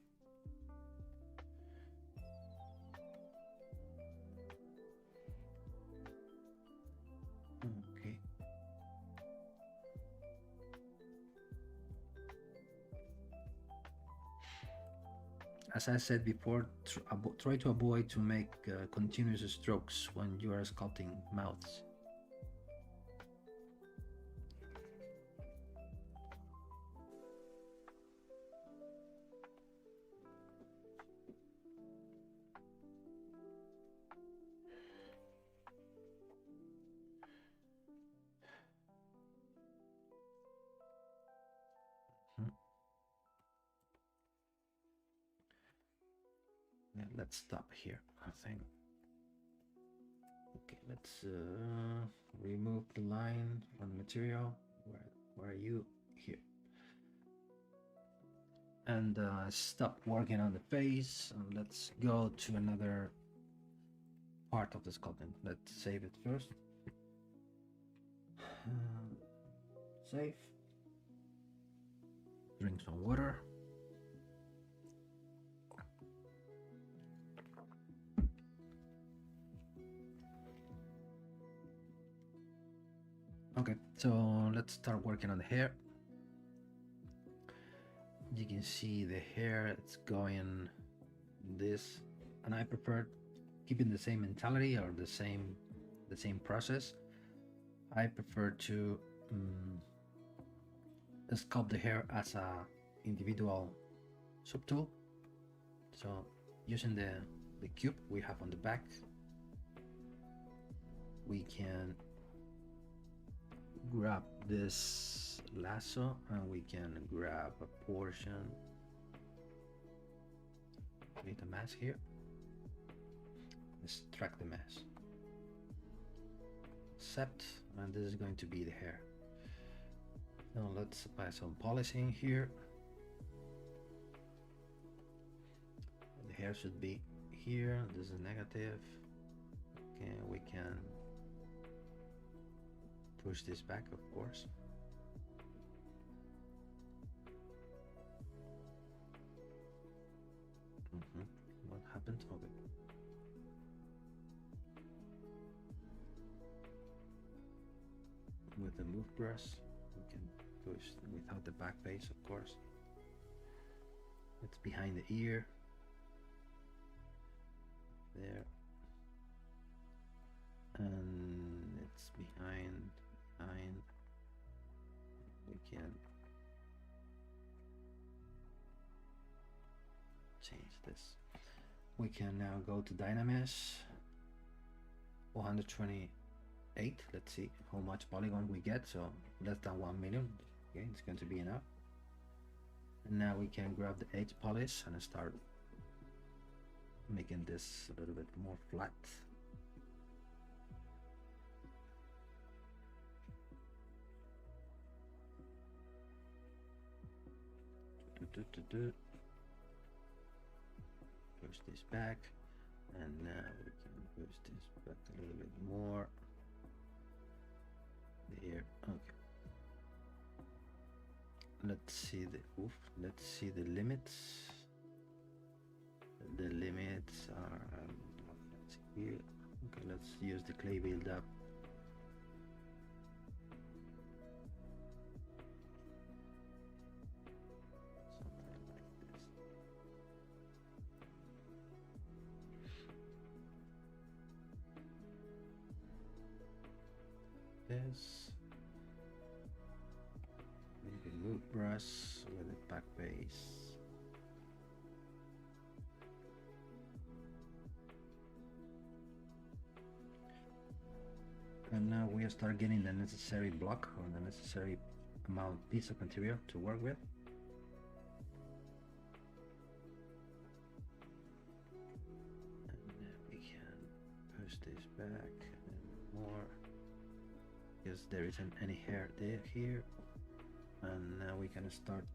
Speaker 1: Okay. As I said before, try to avoid to make continuous strokes when you are sculpting mouths. Let's stop here, I think. Okay, let's remove the line from the material. Where are you? Here. And stop working on the face, and let's go to another part of the sculpting. Let's save it first. Save. Drink some water. Okay, so let's start working on the hair. You can see the hair, it's going this, and I prefer keeping the same mentality or the same process. I prefer to sculpt the hair as a individual subtool. So using the cube we have on the back, we can grab this lasso and we can grab a portion, create a mask here, extract the mask, accept, and this is going to be the hair. Now let's apply some polishing here. The hair should be here, this is negative. Okay, we can push this back, of course. What happened? Okay. With the move brush, we can push without the back face, of course. It's behind the ear. There. And it's behind. We can change this. We can now go to Dynamesh 128. Let's see how much polygon we get. So less than 1 million. Okay, it's going to be enough. And now we can grab the edge polish and start making this a little bit more flat. Push this back, and now we can push this back a little bit more. There, okay. Let's see the limits. The limits are here. Okay, let's use the clay build up. This maybe move brush with the back base. we start getting the necessary block or the necessary amount piece of material to work with. And then we can push this back and more, because there isn't any hair there here. And now we can start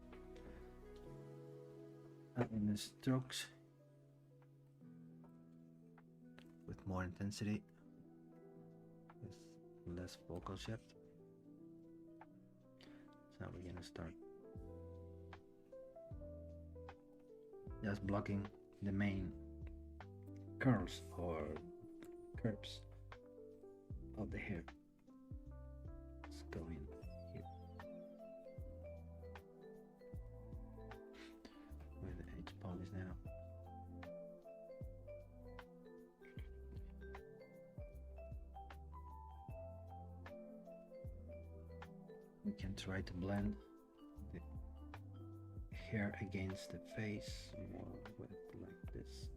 Speaker 1: adding the strokes with more intensity, with less focal shift. So we're gonna start just blocking the main curls or curves of the hair. Let's go in here with the edge polish now. We can try to blend the hair against the face more with like this.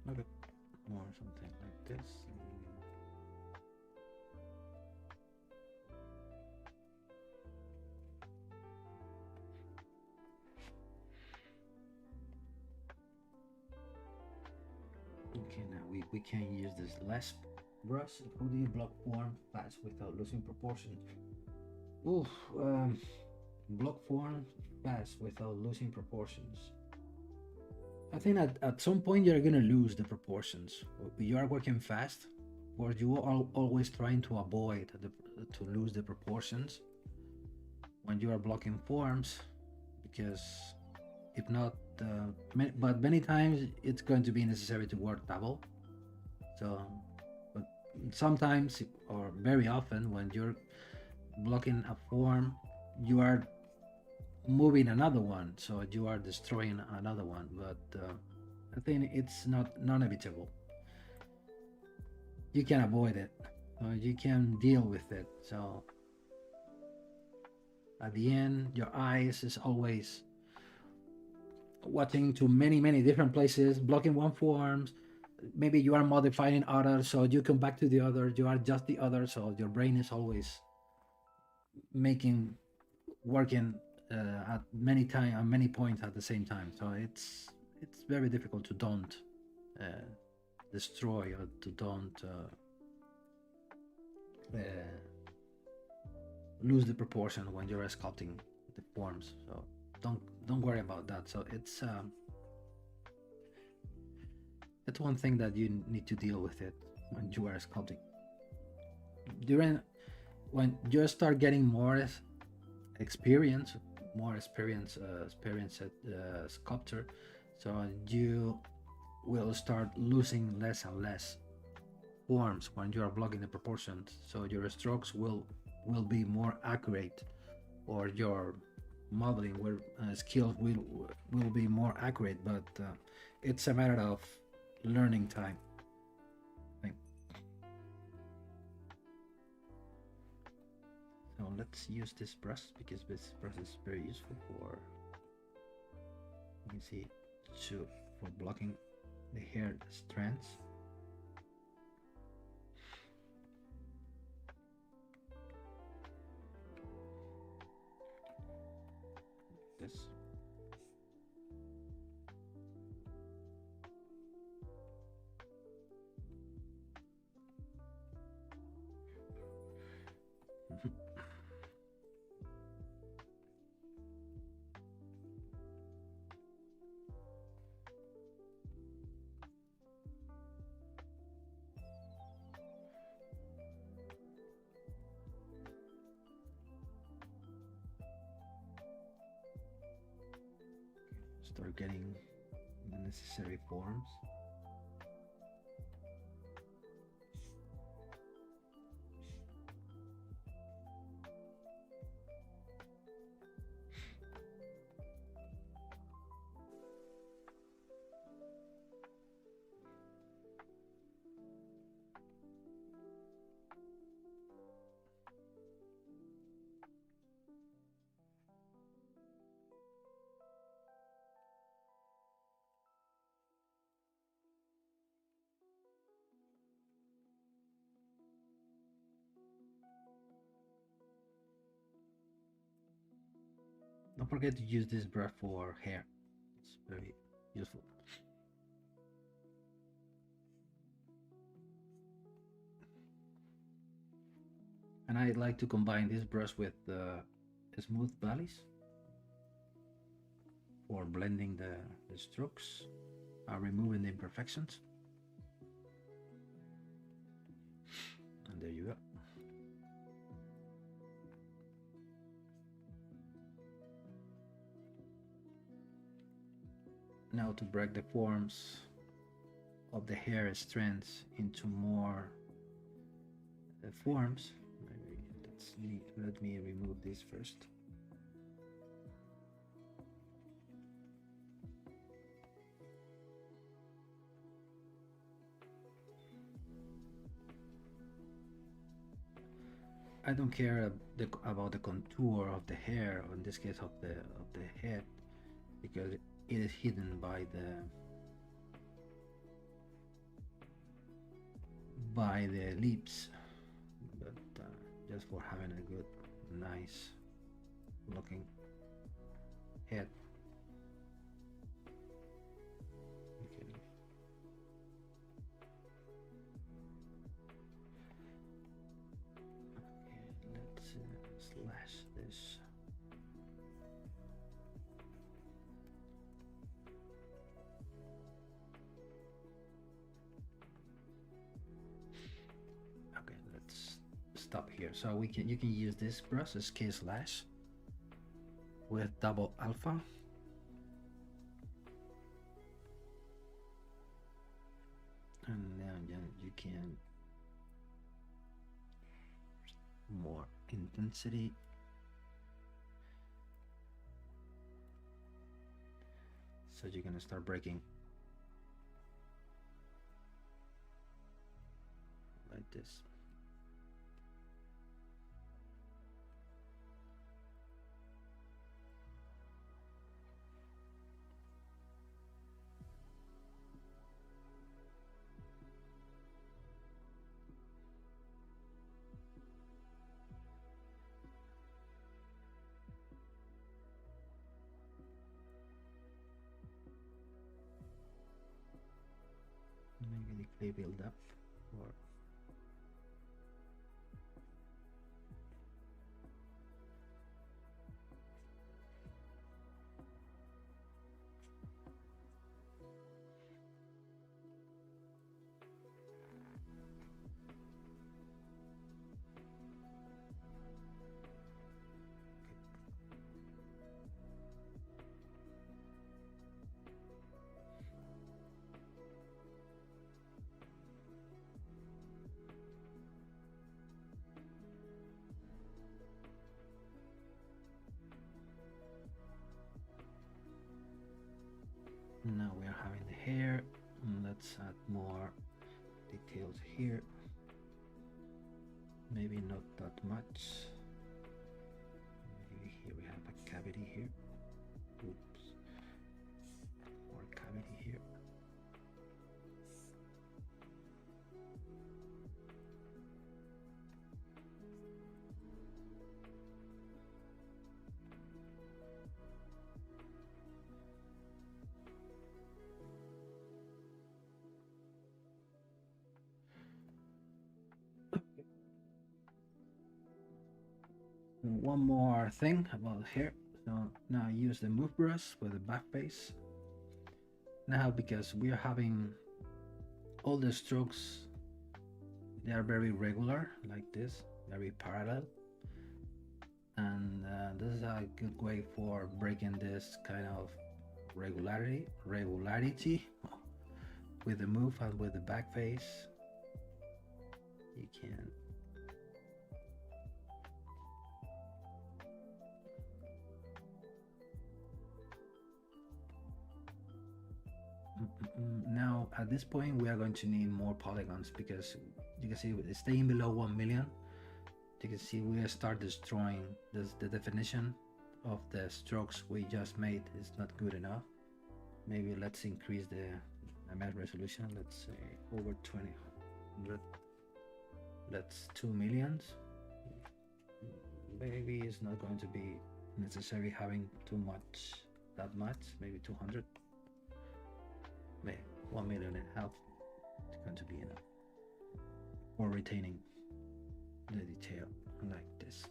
Speaker 1: Okay, more something like this. Okay, now we can use this less brush. How do you block form fast without losing proportion? Oof, block form fast without losing proportions. I think at some point you're gonna lose the proportions. You are working fast, or you are always trying to avoid to lose the proportions when you are blocking forms, because if not, but many times it's going to be necessary to work double. So, but sometimes or very often when you're blocking a form, you are moving another one, so you are destroying another one. But I think it's not inevitable. You can avoid it, you can deal with it. So at the end, your eyes is always watching to many different places, blocking one forms. Maybe you are modifying others, so you come back to the other, you adjust the other, so your brain is always working at many points at the same time. So it's very difficult to don't destroy or to don't lose the proportion when you're sculpting the forms. So don't worry about that. So it's that's one thing that you need to deal with it when you are sculpting. When you start getting more experienced sculptor, so you will start losing less and less forms when you are blocking the proportions. So your strokes will be more accurate, or your modeling skills will be more accurate. But it's a matter of learning time, I think. So let's use this brush, because this brush is very useful for, you can see, for blocking the hair strands. This. Start getting the necessary forms. Don't forget to use this brush for hair. It's very useful. And I like to combine this brush with smooth valleys for blending the strokes, removing the imperfections. And there you go. Now to break the forms of the hair strands into more forms. Maybe that's neat. Let me remove this first. I don't care about the contour of the hair, or in this case of the head, because it is hidden by the lips, but just for having a good, nice looking head. Okay. Let's slash this. Okay, let's stop here. So you can use this brush, this K slash, with double alpha. And now you can more intensity. So you're gonna start breaking like this. Maybe the clay build up, or now we are having the hair. Let's add more details here. Maybe not that much. Maybe here we have a cavity here. Oops. More cavity here. One more thing about hair. So now use the move brush with the back face. Now, because we are having all the strokes, they are very regular, like this, very parallel, and this is a good way for breaking this kind of regularity with the move and with the back face. You can now at this point we are going to need more polygons, because you can see it's staying below 1 million. You can see we start destroying this. The definition of the strokes we just made is not good enough. Maybe let's increase the image resolution. Let's say over 20. That's 2 millions. Maybe it's not going to be necessary having too much, that much, maybe 200, maybe 1.5 million is going to be enough for retaining the detail like this.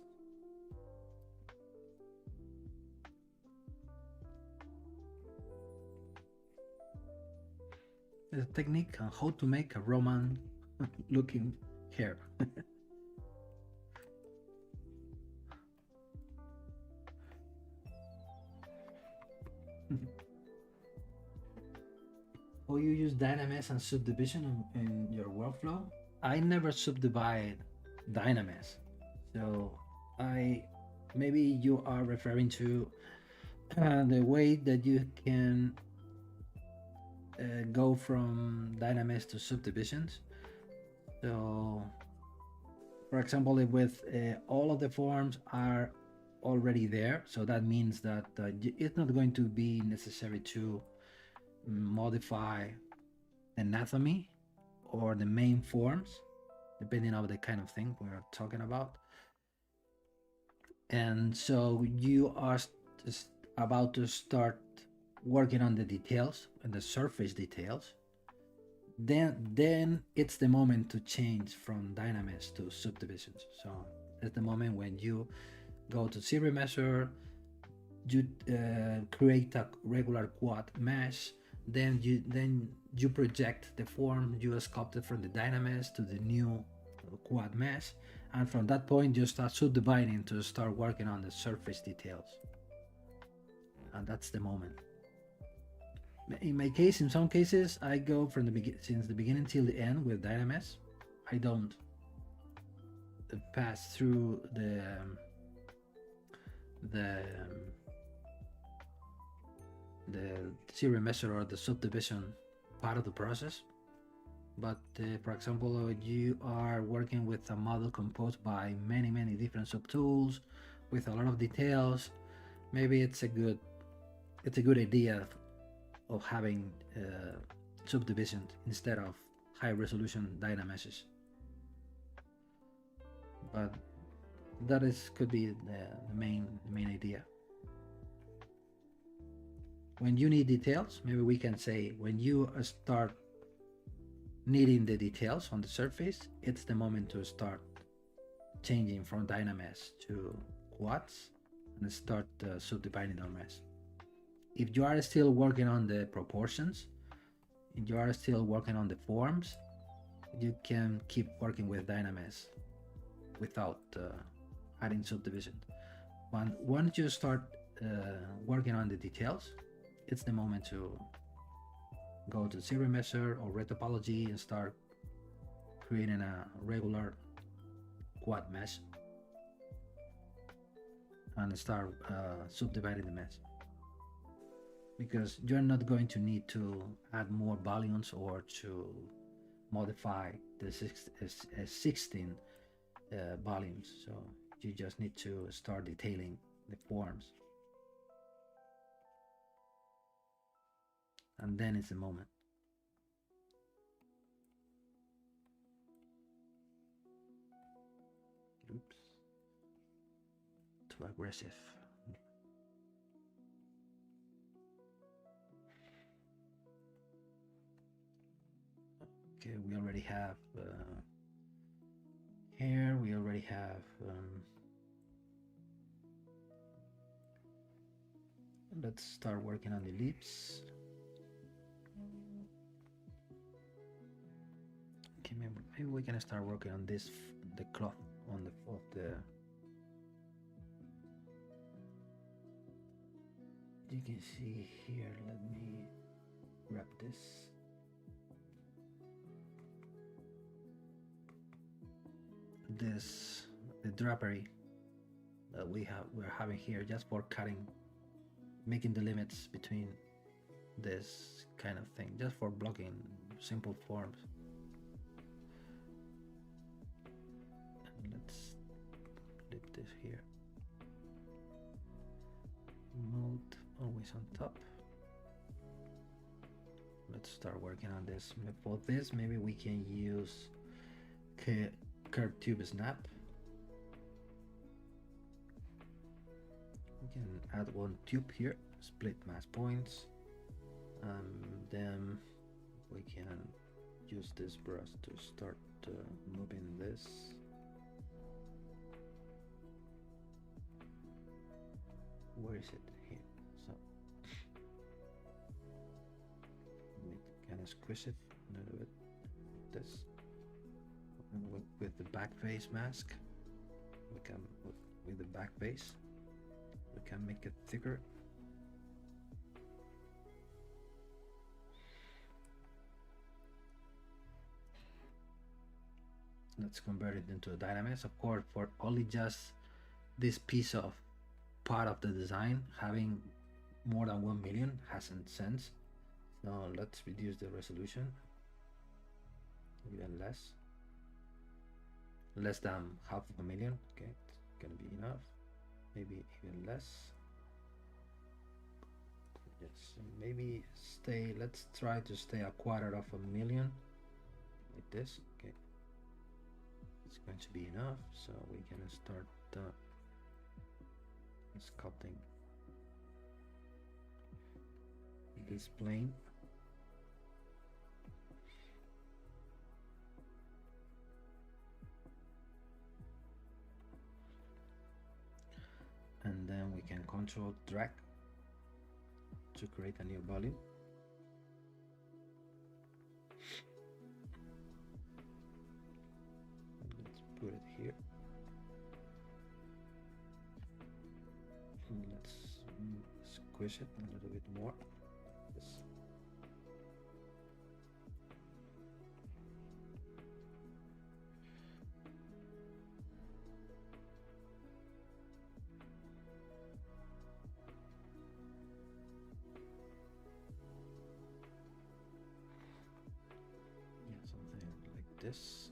Speaker 1: There's a technique on how to make a Roman looking hair. How you use Dynamesh and subdivision in your workflow? I never subdivide Dynamesh, so maybe you are referring to the way that you can go from Dynamesh to subdivisions. So, for example, if with all of the forms are already there, so that means that it's not going to be necessary to modify anatomy or the main forms, depending on the kind of thing we're talking about. And so you are about to start working on the details and the surface details. Then it's the moment to change from Dynamesh to subdivisions. So it's the moment when you go to ZBrush, you create a regular quad mesh. Then you project the form you sculpted from the Dynamesh to the new quad mesh, and from that point you start subdividing to start working on the surface details, and that's the moment. In my case, in some cases, I go from since the beginning till the end with Dynamesh. I don't pass through the ZBrush or the subdivision part of the process. But for example, you are working with a model composed by many different subtools with a lot of details. Maybe it's a good idea of having subdivision instead of high resolution Dynameshes. But that could be the main idea. When you need details, maybe we can say when you start needing the details on the surface, it's the moment to start changing from Dynamesh to quads and start subdividing our mesh. If you are still working on the proportions, if you are still working on the forms, you can keep working with Dynamesh without adding subdivision. Once you start working on the details, it's the moment to go to ZBrush or retopology and start creating a regular quad mesh and start subdividing the mesh, because you're not going to need to add more volumes or to modify the 16 volumes, so you just need to start detailing the forms, and then it's the moment. Oops, too aggressive. Okay, we already have hair, we already have let's start working on the lips. Okay, maybe we can start working on this, the cloth on the of the. You can see here. Let me grab this. The drapery that we're having here, just for cutting, making the limits between this kind of thing, just for blocking simple forms. And let's flip this here. Mode always on top. Let's start working on this. For this, maybe we can use curved tube snap. can add one tube here, split mask points, then we can use this brush to start moving this. Where is it? Here. So we kind of squish it a little bit. This with the back face mask, we can with the back face, we can make it thicker. Let's convert it into a dynamics. Of course, for only just this piece of part of the design, having more than 1 million hasn't sense. So let's reduce the resolution even less than 500,000. Okay, it's gonna be enough. Maybe even less. Yes, maybe let's try to stay 250,000 like this. Okay, it's going to be enough, so we can start sculpting this plane. And then we can control drag to create a new volume. Let's put it here. And let's squish it a little bit more. Yes. Something like this.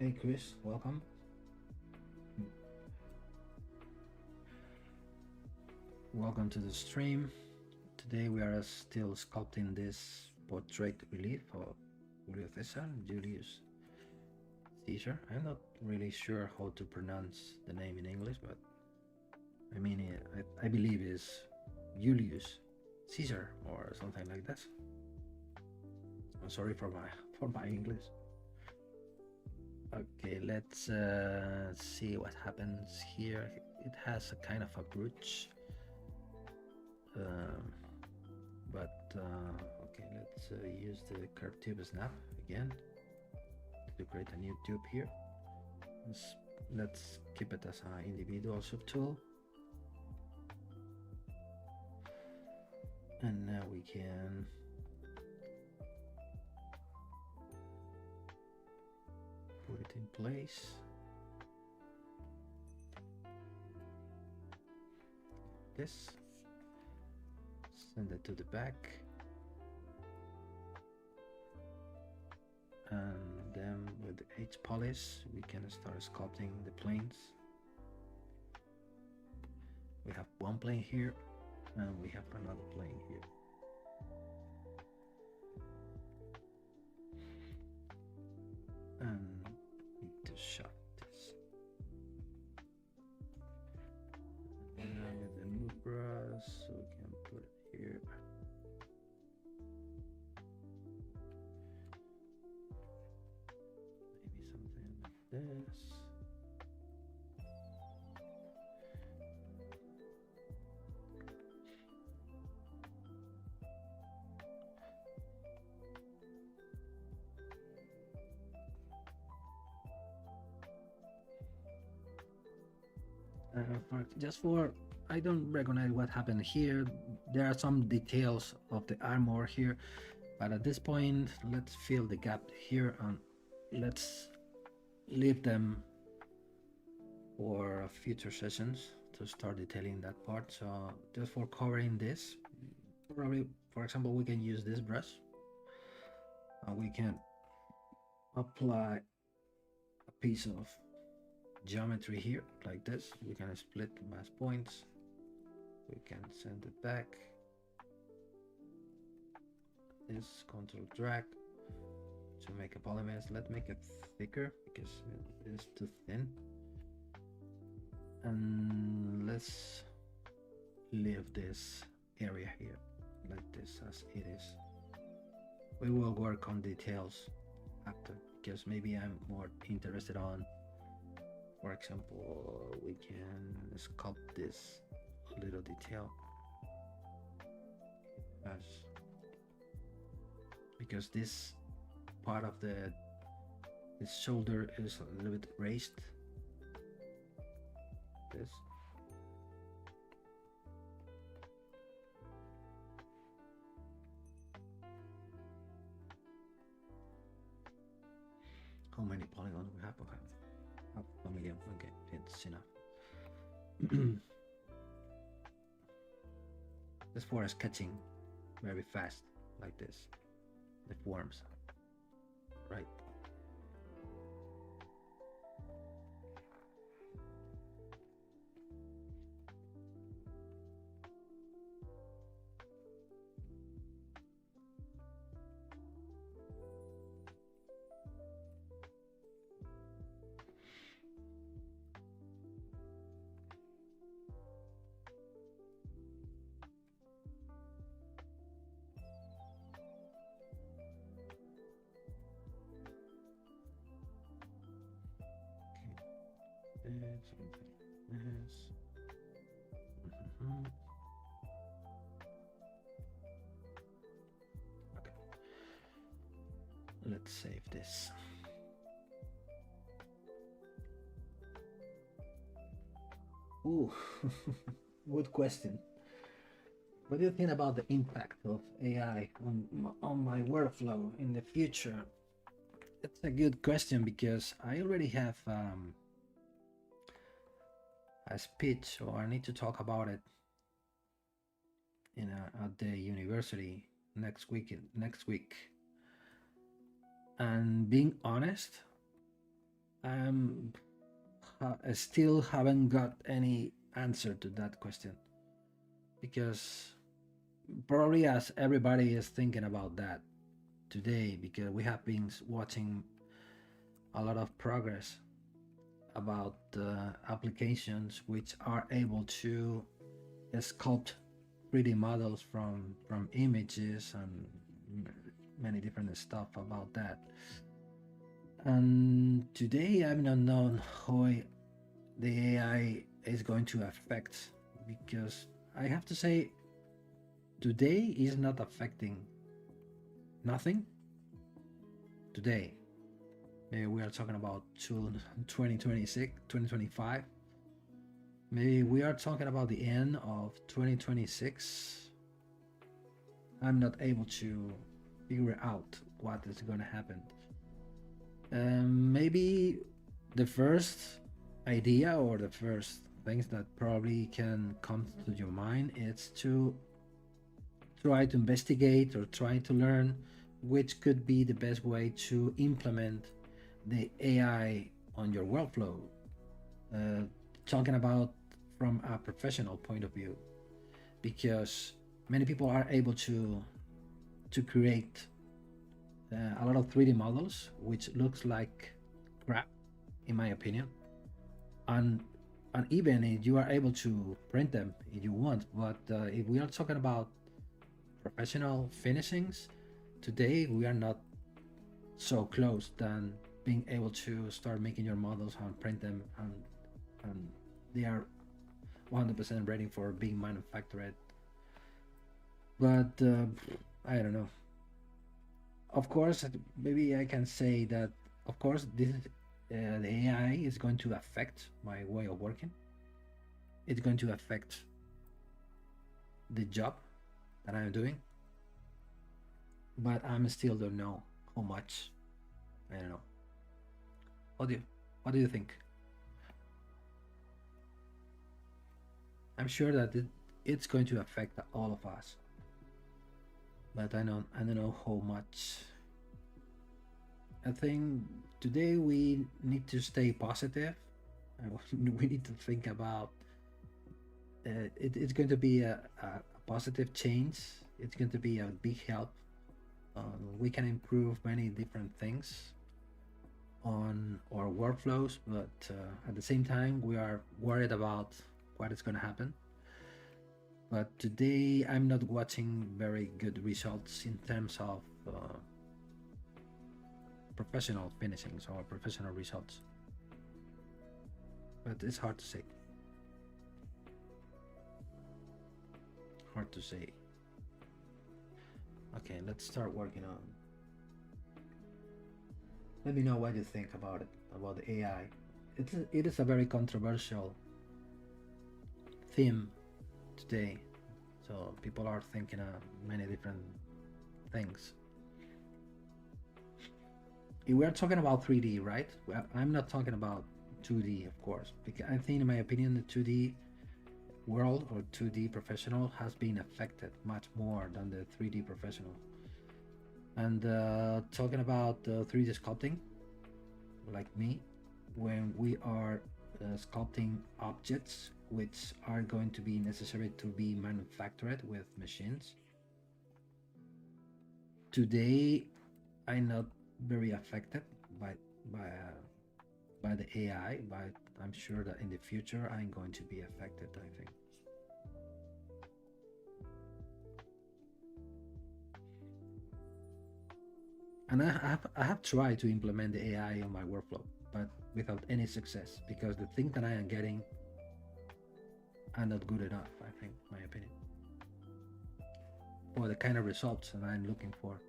Speaker 1: Hey Chris, welcome. Welcome to the stream. Today we are still sculpting this portrait relief of Julio Cesar, Julius Caesar. I'm not really sure how to pronounce the name in English, but I mean, I believe it's Julius Caesar or something like that. I'm sorry for my English. Okay, let's see what happens here. It has a kind of a brooch. Okay, let's use the curved tube snap again to create a new tube here. Let's keep it as an individual subtool, and now we can put it in place. This. Send it to the back, and then with the H polish we can start sculpting the planes. We have one plane here and we have another plane here. And need to shut this. And now with the move brush, so we can put it here. Maybe something like this. I don't recognize what happened here. There are some details of the armor here, but at this point let's fill the gap here and let's leave them for future sessions to start detailing that part. So just for covering this, probably for example we can use this brush and we can apply a piece of geometry here like this. We can split mass points. We can send it back. This control drag to make a polymesh. Let's make it thicker because it is too thin. And let's leave this area here like this as it is. We will work on details after, because maybe I'm more interested on, for example, we can sculpt this little detail as, because this part of this shoulder is a little bit raised. This. How many polygons we have? Okay. Half a million. Okay, it's enough. This for sketching very fast, like this. The forms, right? Yes. Okay. Let's save this. Ooh, good question. What do you think about the impact of AI on my workflow in the future? It's a good question because I already have a speech, or I need to talk about it at the university next week. And being honest, I still haven't got any answer to that question, because probably as everybody is thinking about that today, because we have been watching a lot of progress about applications which are able to sculpt 3D models from images and many different stuff about that. And today I'm not knowing how the AI is going to affect, because I have to say today is not affecting nothing today. Maybe we are talking about 2026, 2025. Maybe we are talking about the end of 2026. I'm not able to figure out what is going to happen. Maybe the first idea or the first things that probably can come to your mind is to try to investigate or try to learn which could be the best way to implement the AI on your workflow, talking about from a professional point of view, because many people are able to create a lot of 3D models which looks like crap, in my opinion, and even if you are able to print them if you want, but if we are talking about professional finishings, today we are not so close than being able to start making your models and print them, and they are 100% ready for being manufactured. But I don't know. Of course, maybe I can say that, of course, this the AI is going to affect my way of working. It's going to affect the job that I'm doing, but I'm still don't know how much. I don't know. What do you think? I'm sure that it's going to affect all of us, but I don't know how much. I think today we need to stay positive we need to think about it's going to be a positive change. It's going to be a big help. We can improve many different things on our workflows, but at the same time, we are worried about what is going to happen. But today, I'm not watching very good results in terms of professional finishings or professional results. But it's hard to say. Hard to say. Okay, let's start working on. Let me know what you think about it, about the AI. It is a very controversial theme today, so people are thinking of many different things. If we are talking about 3D, right? Well, I'm not talking about 2D, of course, because I think, in my opinion, the 2D world or 2D professional has been affected much more than the 3D professional. And talking about 3D sculpting, like me, when we are sculpting objects which are going to be necessary to be manufactured with machines, today I'm not very affected by the AI, but I'm sure that in the future I'm going to be affected, I think. And I have tried to implement the AI on my workflow, but without any success, because the things that I am getting are not good enough, I think, my opinion, for the kind of results that I'm looking for.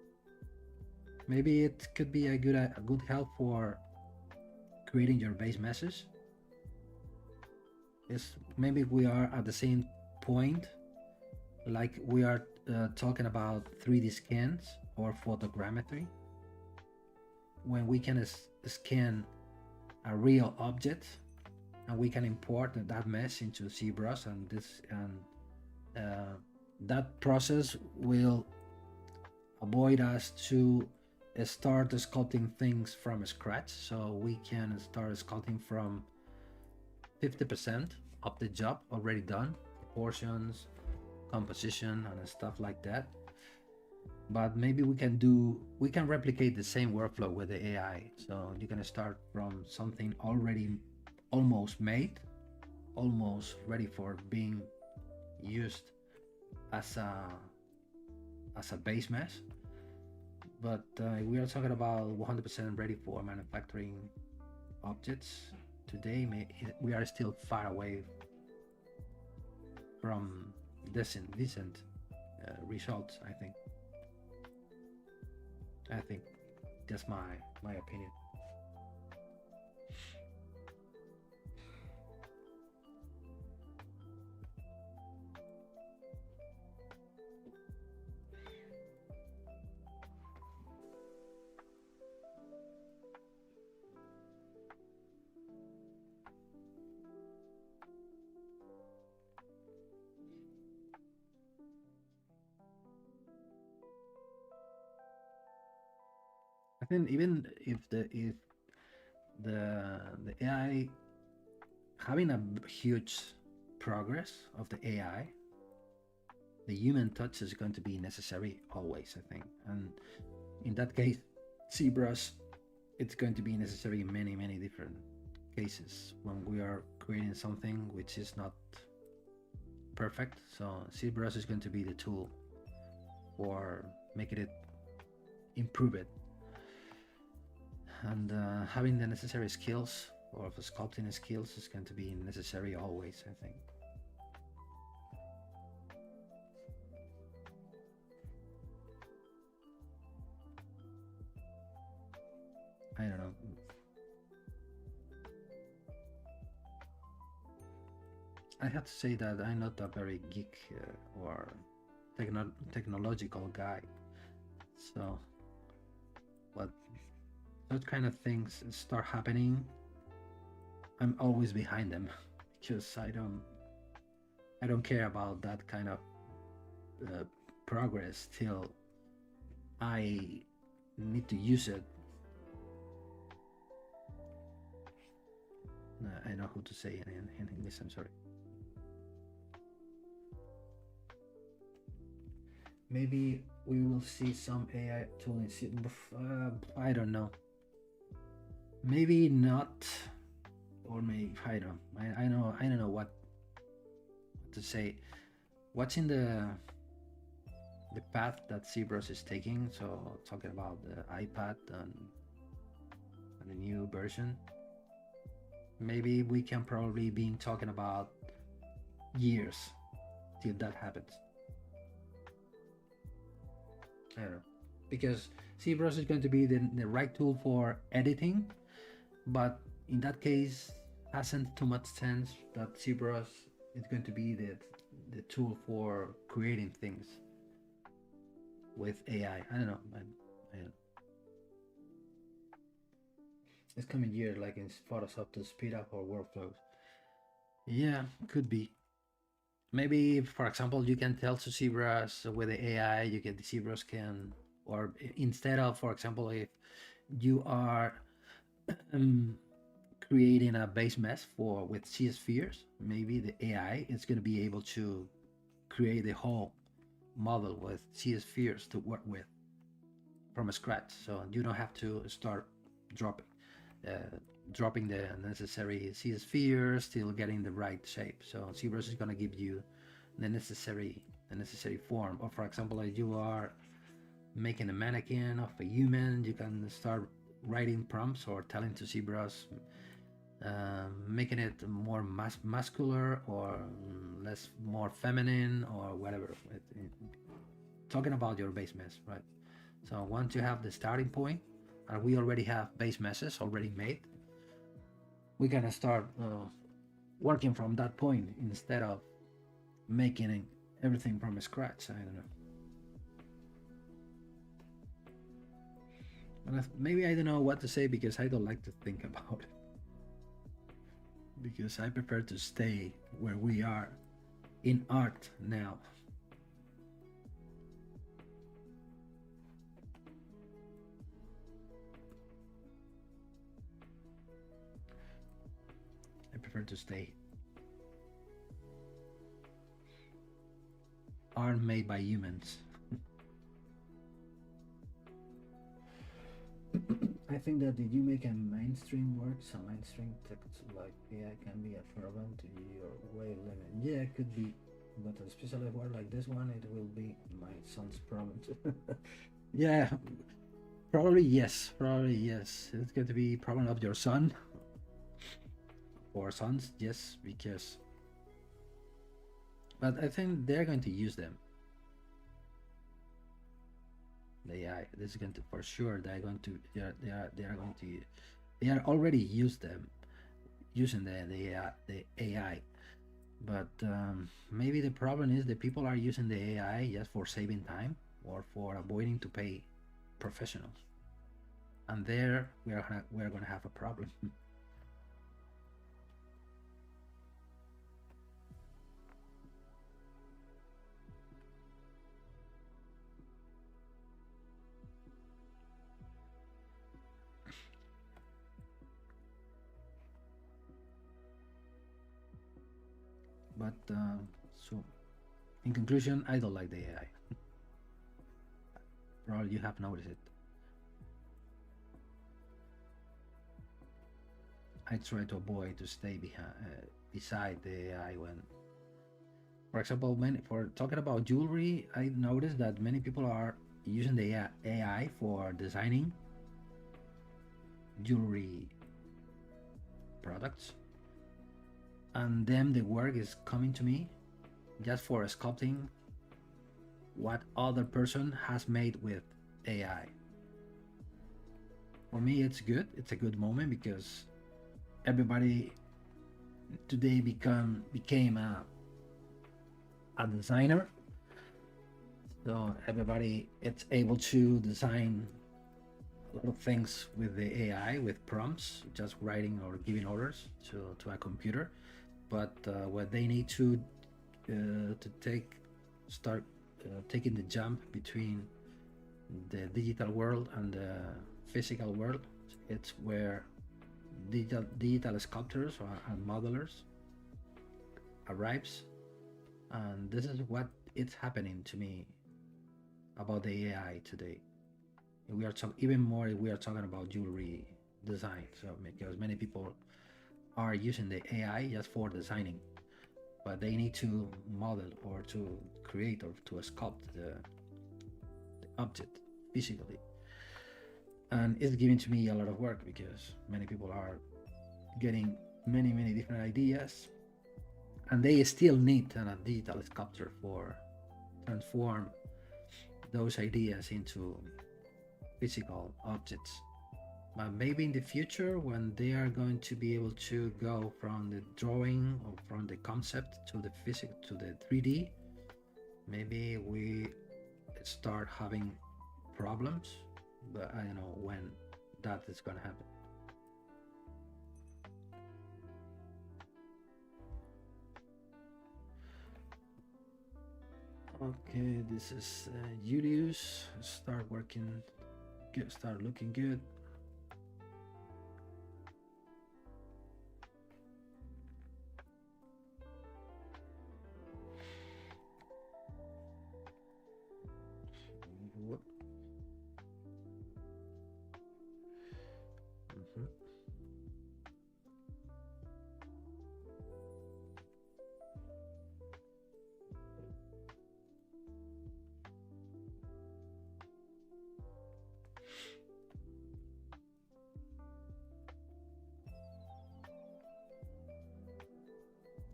Speaker 1: Maybe it could be a good help for creating your base meshes. Maybe we are at the same point, like we are talking about 3D scans or photogrammetry, when we can scan a real object and we can import that mesh into ZBrush, and that process will avoid us to start sculpting things from scratch. So we can start sculpting from 50% of the job already done, proportions, composition, and stuff like that. But maybe we can replicate the same workflow with the AI. So you can start from something already almost made, almost ready for being used as a base mesh. But we are talking about 100% ready for manufacturing objects. Today, we are still far away from decent results, I think. That's my opinion. I think even if the AI having a huge progress of the AI, the human touch is going to be necessary always, I think. And in that case, ZBrush, it's going to be necessary in many different cases when we are creating something which is not perfect. So ZBrush is going to be the tool for making it, improve it. And having the necessary skills, or the sculpting skills, is going to be necessary always, I think. I don't know. I have to say that I'm not a very geek or technological guy. So, but those kind of things start happening, I'm always behind them because I don't care about that kind of progress till I need to use it. I know how to say it in English. I'm sorry. Maybe we will see some AI tool in I don't know. Maybe not, or maybe I don't. I don't know what to say. What's in the path that ZBrush is taking? So talking about the iPad and the new version. Maybe we can probably be talking about years till that happens. I don't know, because ZBrush is going to be the right tool for editing, but in that case, hasn't too much sense that ZBrush is going to be the tool for creating things with AI. I don't know. I don't know. It's coming year, like in Photoshop, to speed up our workflows. Yeah, could be. Maybe, for example, you can tell to ZBrush with the AI, you get the ZBrush can, or instead of, for example, if you are creating a base mesh with CS spheres, maybe the AI is going to be able to create the whole model with CS spheres to work with from scratch. So you don't have to start dropping the necessary CS spheres, still getting the right shape. So ZBrush is going to give you the necessary form. Or for example, if you are making a mannequin of a human, you can start writing prompts or telling to ZBrush, making it more muscular or more feminine or whatever. Talking about your base mesh, right? So once you have the starting point, and we already have base meshes already made, we can start working from that point instead of making everything from scratch. I don't know. Maybe I don't know what to say because I don't like to think about it. Because I prefer to stay where we are in art now. I prefer to stay. Art made by humans. I think that if you make a mainstream work, some mainstream text like AI can be a problem to your way limit. Yeah, it could be, but especially a word like this one, it will be my son's problem. Yeah, probably yes. It's going to be problem of your son or sons, yes, because. But I think they're going to use them. The AI. This is going to, for sure. They're going to. They are going to. They are already using the AI. But maybe the problem is that people are using the AI just for saving time or for avoiding to pay professionals, and there we're gonna have a problem. But so, in conclusion, I don't like the AI. Probably you have noticed it. I try to avoid to stay beside the AI when, for example, for talking about jewelry, I noticed that many people are using the AI for designing jewelry products, and then the work is coming to me just for sculpting what other person has made with AI. For me, it's good. It's a good moment because everybody today became a designer. So everybody it's able to design a lot of things with the AI, with prompts, just writing or giving orders to a computer. But what they need to start taking the jump between the digital world and the physical world, it's where digital sculptors and modelers arrives, and this is what it's happening to me about the AI today. We are talking even more. We are talking about jewelry design, so because many people are using the AI just for designing, but they need to model or to create or to sculpt the object physically, and it's giving to me a lot of work because many people are getting many different ideas, and they still need a digital sculptor for transform those ideas into physical objects. But maybe in the future, when they are going to be able to go from the drawing or from the concept to the physical to the 3D, maybe we start having problems, but I don't know when that is going to happen. Okay, this is Julius. Start working good, start looking good. What?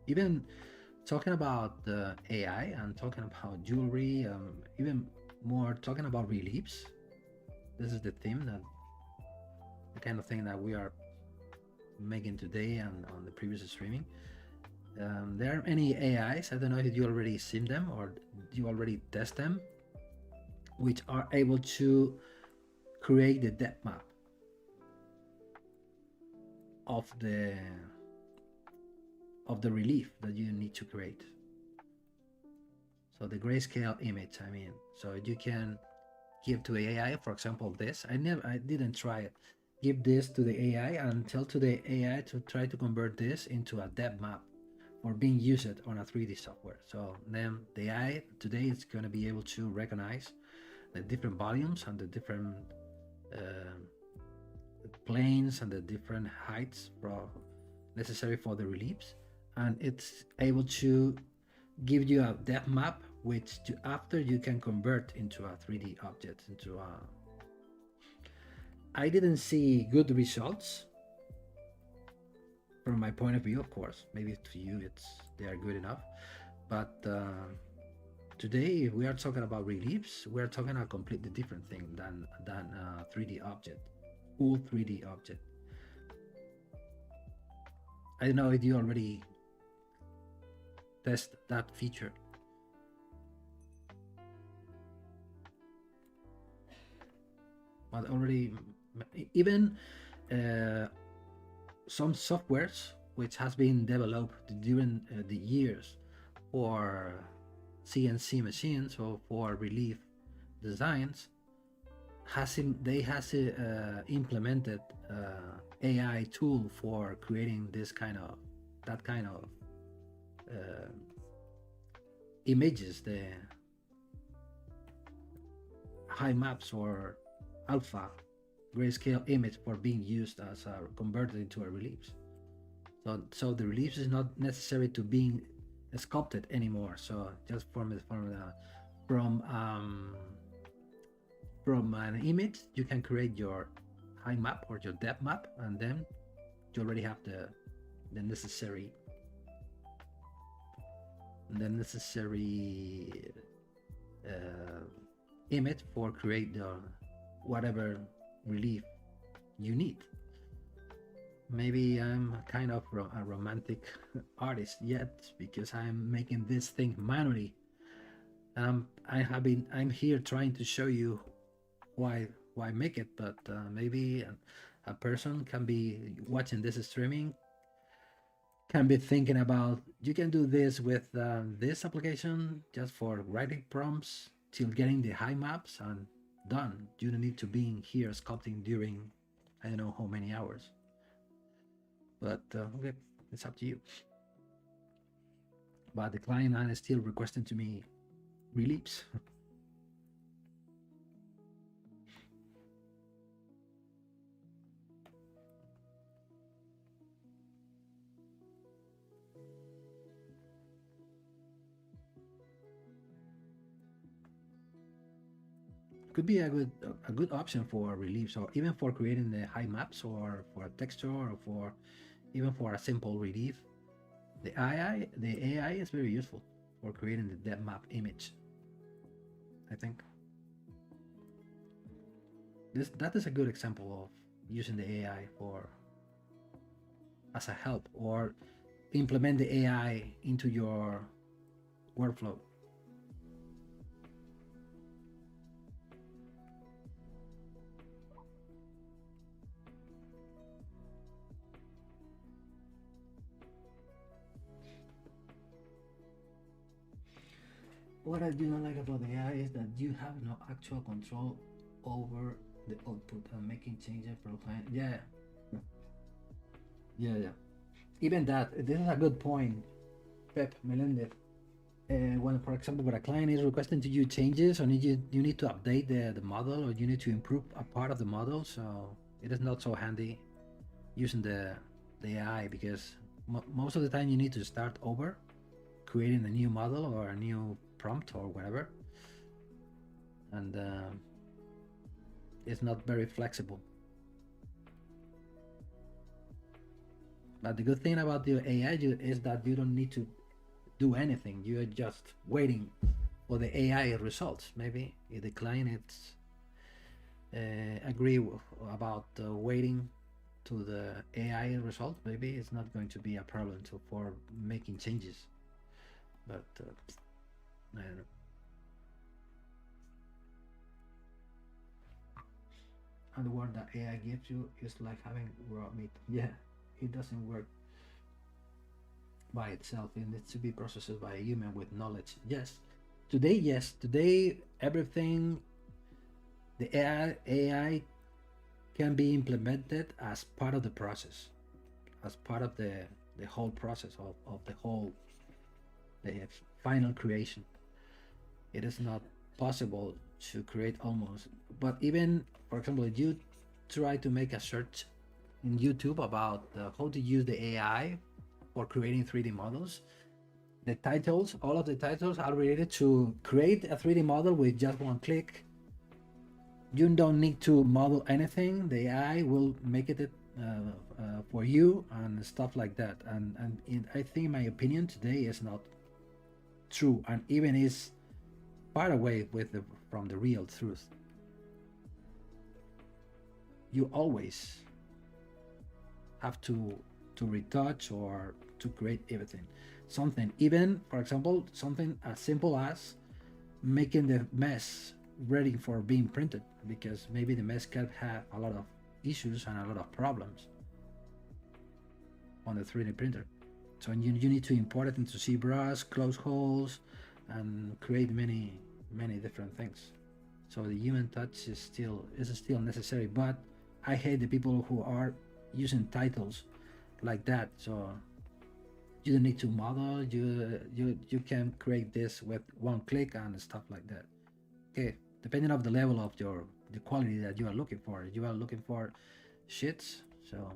Speaker 1: Even talking about the AI and talking about jewelry, even more talking about reliefs. This is the theme that the kind of thing that we are making today and on the previous streaming. There are many AIs. I don't know if you already seen them or you already test them, which are able to create the depth map of the relief that you need to create. So the grayscale image, I mean, so you can give to the AI, for example, this. I didn't try it. Give this to the AI and tell to the AI to try to convert this into a depth map for being used on a 3D software. So then the AI today is going to be able to recognize the different volumes and the different planes and the different heights necessary for the reliefs, and it's able to give you a depth map which after you can convert into a 3D object, into a... I didn't see good results from my point of view, of course. Maybe to you they are good enough, but today if we are talking about reliefs, we are talking a completely different thing than a 3D object, full 3D object. I don't know if you already test that feature. But already, even some softwares which has been developed during the years for CNC machines or for relief designs has implemented AI tool for creating that kind of images, the high maps or alpha grayscale image for being used as converted into a reliefs. So the reliefs is not necessary to being sculpted anymore. So just from an image, you can create your high map or your depth map, and then you already have the necessary image for create the whatever relief you need. Maybe I'm kind of a romantic artist yet, because I'm making this thing manually. I'm here trying to show you why make it, but maybe a person can be watching this streaming, can be thinking about, you can do this with this application just for writing prompts till getting the high maps and done. You don't need to be here sculpting during I don't know how many hours. But okay, it's up to you. But the client is still requesting to me reliefs. Could be a good option for reliefs, or even for creating the high maps, or for a texture, or for even for a simple relief. The AI is very useful for creating the depth map image, I think. That is a good example of using the AI for as a help, or implement the AI into your workflow. What I do not like about the AI is that you have no actual control over the output and making changes for the client. Yeah, yeah. Even that, this is a good point, Pep Melendez. When, for example, when a client is requesting to you changes, or you need to update the model, or you need to improve a part of the model, so it is not so handy using the AI, because most of the time you need to start over, creating a new model or a new prompt or whatever, and it's not very flexible. But the good thing about the AI is that you don't need to do anything. You're just waiting for the AI results. Maybe if the client is agree about waiting to the AI result, maybe it's not going to be a problem for making changes. But I don't know. And the word that AI gives you is like having raw meat. Yeah, it doesn't work by itself. It needs to be processed by a human with knowledge. Yes, today everything, the AI can be implemented as part of the process, as part of the whole process of the final creation. It is not possible to create almost, but even, for example, if you try to make a search in YouTube about how to use the AI for creating 3D models, the titles, all of the titles are related to create a 3D model with just one click. You don't need to model anything. The AI will make it for you and stuff like that. And I think, my opinion today is not true, and even is far away from the real truth. You always have to retouch or to create everything. Something, even, for example, something as simple as making the mess ready for being printed, because maybe the mess can have a lot of issues and a lot of problems on the 3D printer. So you need to import it into ZBrush, close holes, and create many different things. So the human touch is still necessary. But I hate the people who are using titles like that. So you don't need to model. You can create this with one click and stuff like that. Okay, depending on the level of the quality that you are looking for. If you are looking for shits, so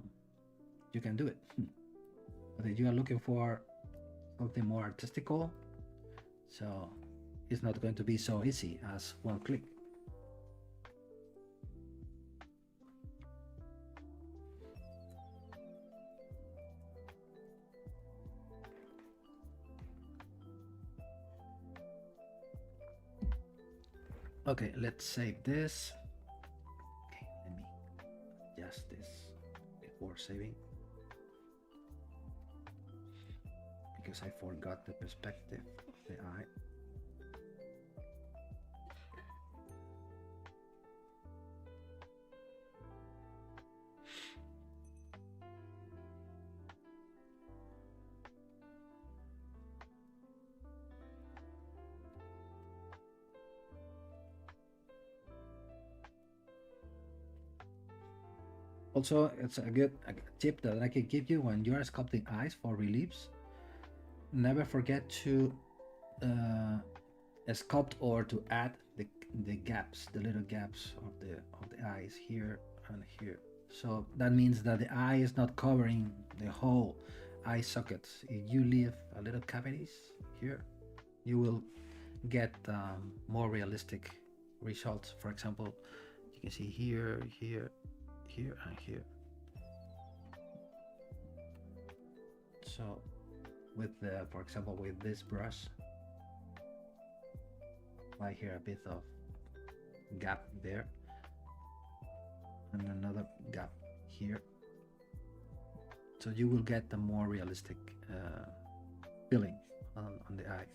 Speaker 1: you can do it. But if you are looking for something more artistical, so it's not going to be so easy as one click. Okay, let's save this. Okay, let me adjust this before saving, because I forgot the perspective of the eye. Also, it's a good tip that I can give you when you are sculpting eyes for reliefs. Never forget to sculpt or to add the gaps, the little gaps of the eyes here and here. So that means that the eye is not covering the whole eye sockets. If you leave a little cavities here, you will get more realistic results. For example, you can see here, here, here, and here. So with the, for example, with this brush, I hear a bit of gap there and another gap here, so you will get the more realistic feeling on the eyes.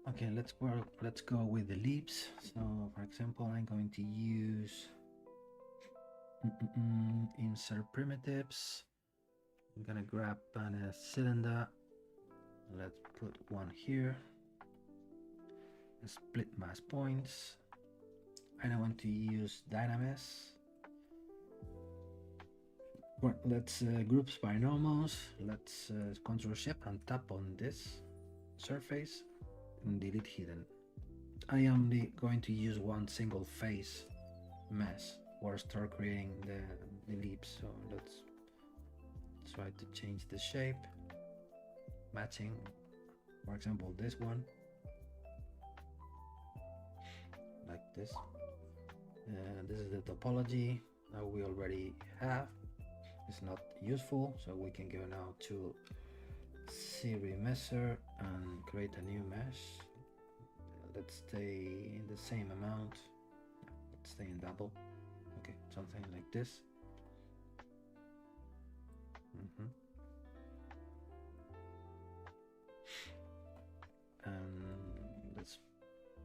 Speaker 1: Okay, let's go with the lips. So for example, I'm going to use insert primitives. I'm gonna grab a cylinder. Let's put one here. Split mask points. I don't want to use dynamis. Let's groups by normals. Let's Control Shift and tap on this surface and delete hidden. I am going to use one single face mesh or start creating the lips. So let's try to change the shape, matching, for example, this one, like this. This is the topology that we already have. It's not useful, so we can go now to series measure and create a new mesh. Let's stay in the same amount. Let's stay in double. Okay, something like this. And let's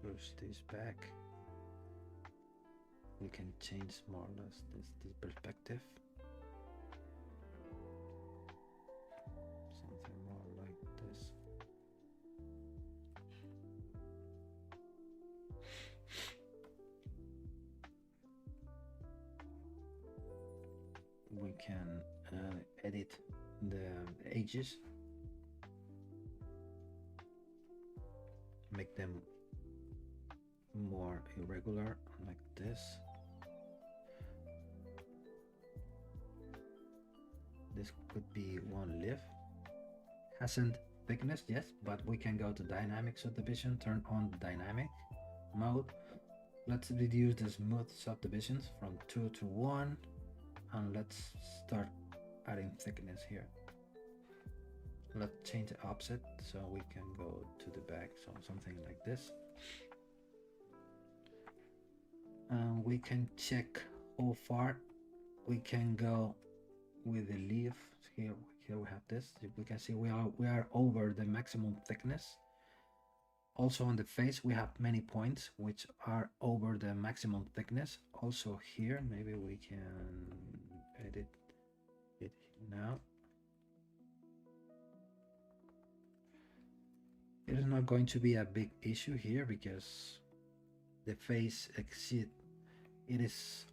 Speaker 1: push this back. We can change more or less this perspective. Something more like this. We can edit the edges, make them more irregular like this. This could be one leaf. Hasn't thickness, yes, but we can go to dynamic subdivision, turn on dynamic mode. Let's reduce the smooth subdivisions from 2 to 1, and let's start adding thickness here. Let's change the offset so we can go to the back, so something like this. And we can check how far we can go with the leaf. Here we have this. We can see we are over the maximum thickness. Also on the face we have many points which are over the maximum thickness. Also here, maybe we can edit it now. It is not going to be a big issue here because the face it is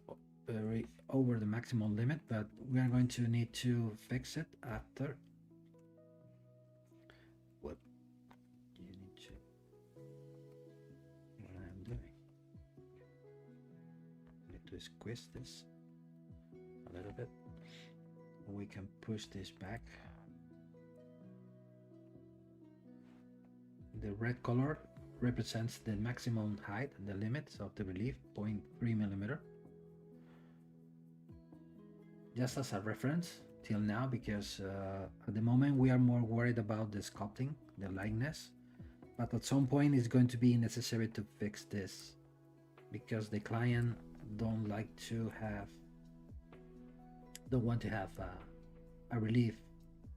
Speaker 1: very over the maximum limit, but we are going to need to fix it after. What you need to, what I'm doing, I need to squeeze this a little bit. We can push this back. The red color represents the maximum height, the limits of the relief, 0.3 millimeter. Just as a reference till now, because at the moment we are more worried about the sculpting, the lightness, but at some point it's going to be necessary to fix this because the client don't want to have a relief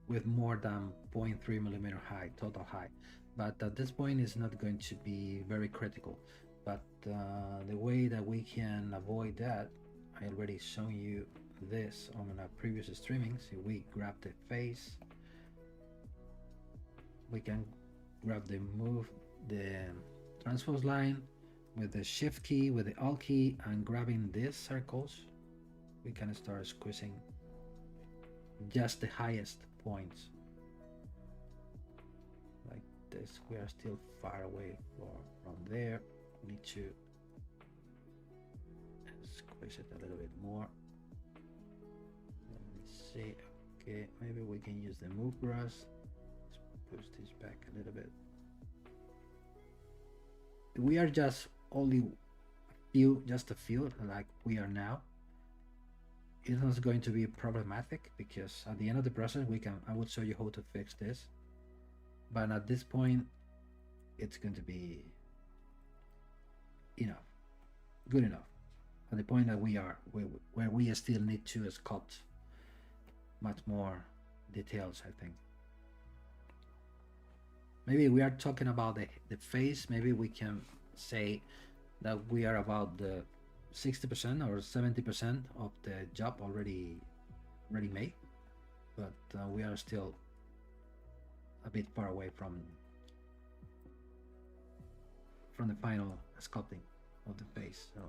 Speaker 1: with more than 0.3 millimeter height, total height. But at this point it's not going to be very critical. But the way that we can avoid that, I already shown you this on our previous streaming. So we grab the face we can grab the transpose line with the shift key, with the alt key, and grabbing these circles, we can start squeezing just the highest points like this. We are still far away from there. We need to squeeze it a little bit more. Let me see. Okay, maybe we can use the move brush. Let's push this back a little bit. We are just only just a few like we are now. It's not going to be problematic because at the end of the process I will show you how to fix this, but at this point it's going to be enough, good enough, at the point that we are where we still need to sculpt much more details. I think maybe we are talking about the face. Maybe we can say that we are about the 60% or 70% of the job already made, but we are still a bit far away from the final sculpting of the face. So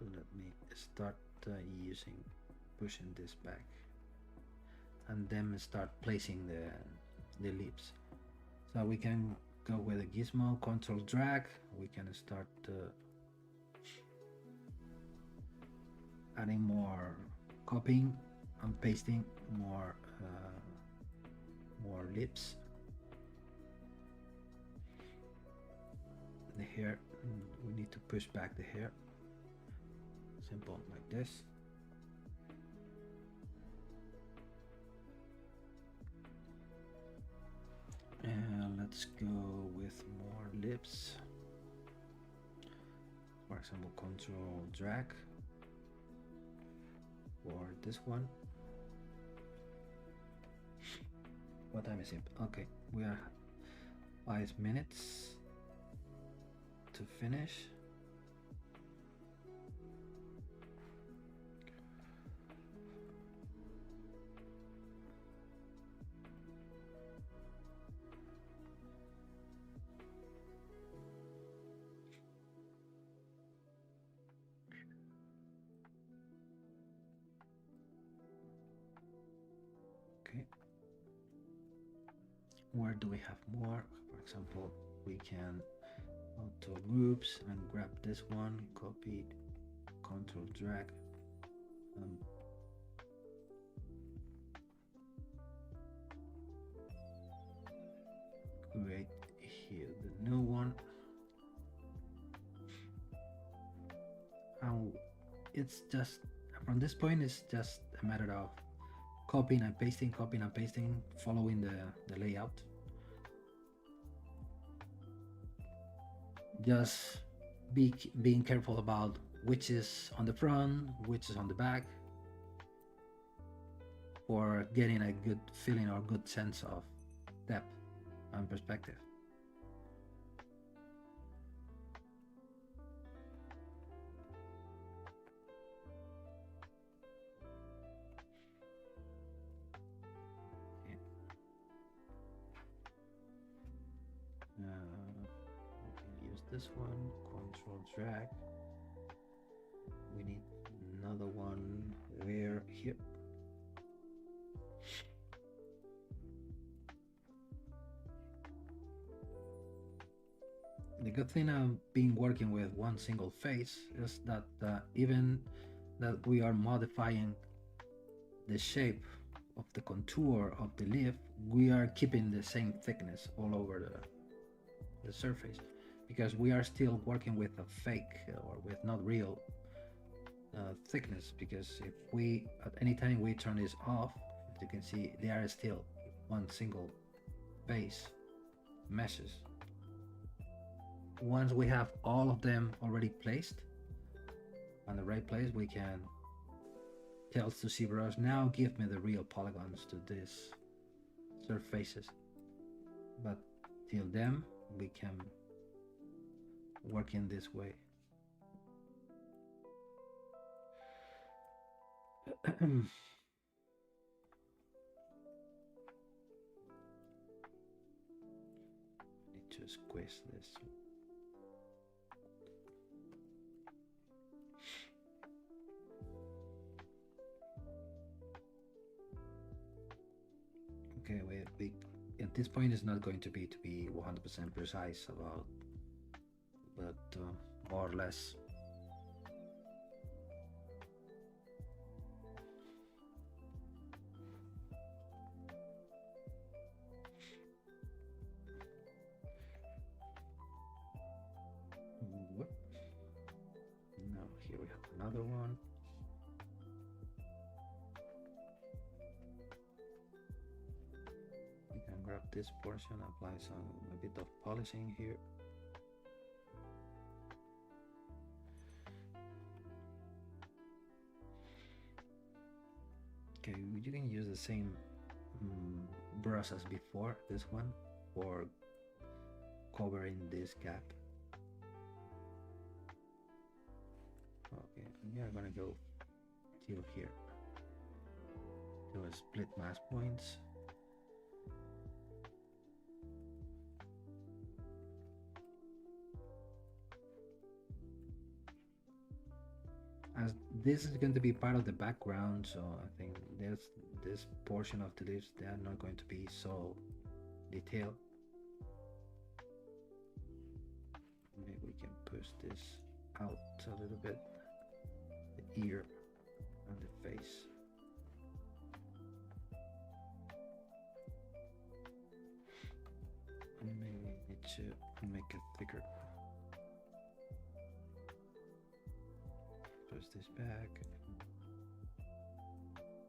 Speaker 1: let me start pushing this back, and then start placing the lips. So we can go with a gizmo, control drag. We can start adding more, copying and pasting more lips. The hair, we need to push back the hair, simple like this. And let's go with more lips. For example, control drag for this one. What time is it? Okay, we are 5 minutes to finish. Where do we have more? For example, we can go to groups and grab this one, copy, control drag, create here the new one, and it's just from this point it's just a matter of copying and pasting, following the layout. Just being careful about which is on the front, which is on the back, for getting a good feeling or good sense of depth and perspective. This one, control drag. We need another one where here. The good thing of being working with one single face is that even that we are modifying the shape of the contour of the leaf, we are keeping the same thickness all over the surface, because we are still working with a fake or with not real thickness. Because if we at any time we turn this off, as you can see, they are still one single face meshes. Once we have all of them already placed on the right place, we can tell to ZBrush, now give me the real polygons to these surfaces. But till then we can work in this way. to squeeze this. Okay, we at this point it's not going to be 100% precise about, but more or less. What? Now here we have another one. You can grab this portion, apply a bit of polishing here. Okay, you can use the same brush as before, this one, for covering this gap. Okay, we are gonna go till here, to split mask points. As this is going to be part of the background, so I think this portion of the lips, they are not going to be so detailed. Maybe we can push this out a little bit, the ear and the face. And maybe need to make it thicker. Push this back.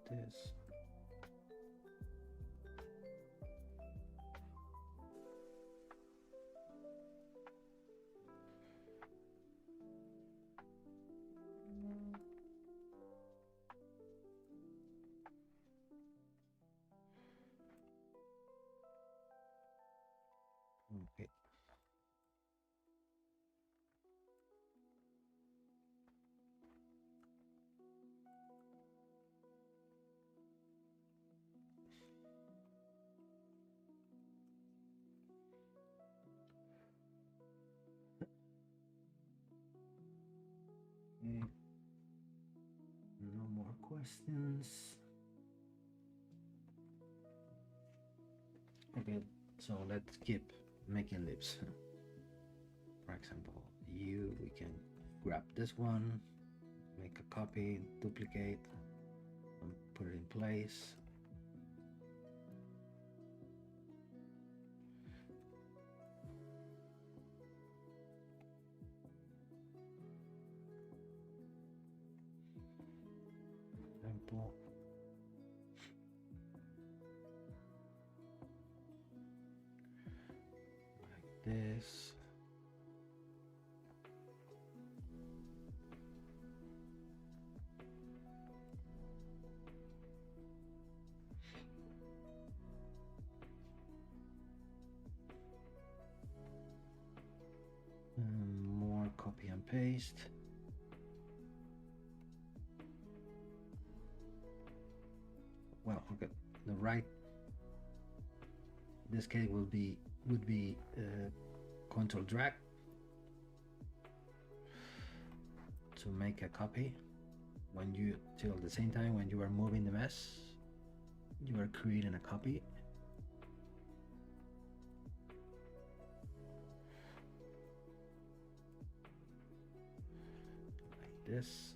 Speaker 1: This. Okay. No more questions. Okay, so let's keep making lips. For example, we can grab this one, make a copy, duplicate, and put it in place. Example. Like this. More copy and paste. Well, okay, the right, in this case would be control drag to make a copy. When you, till at the same time when you are moving the mesh, you are creating a copy. Like this.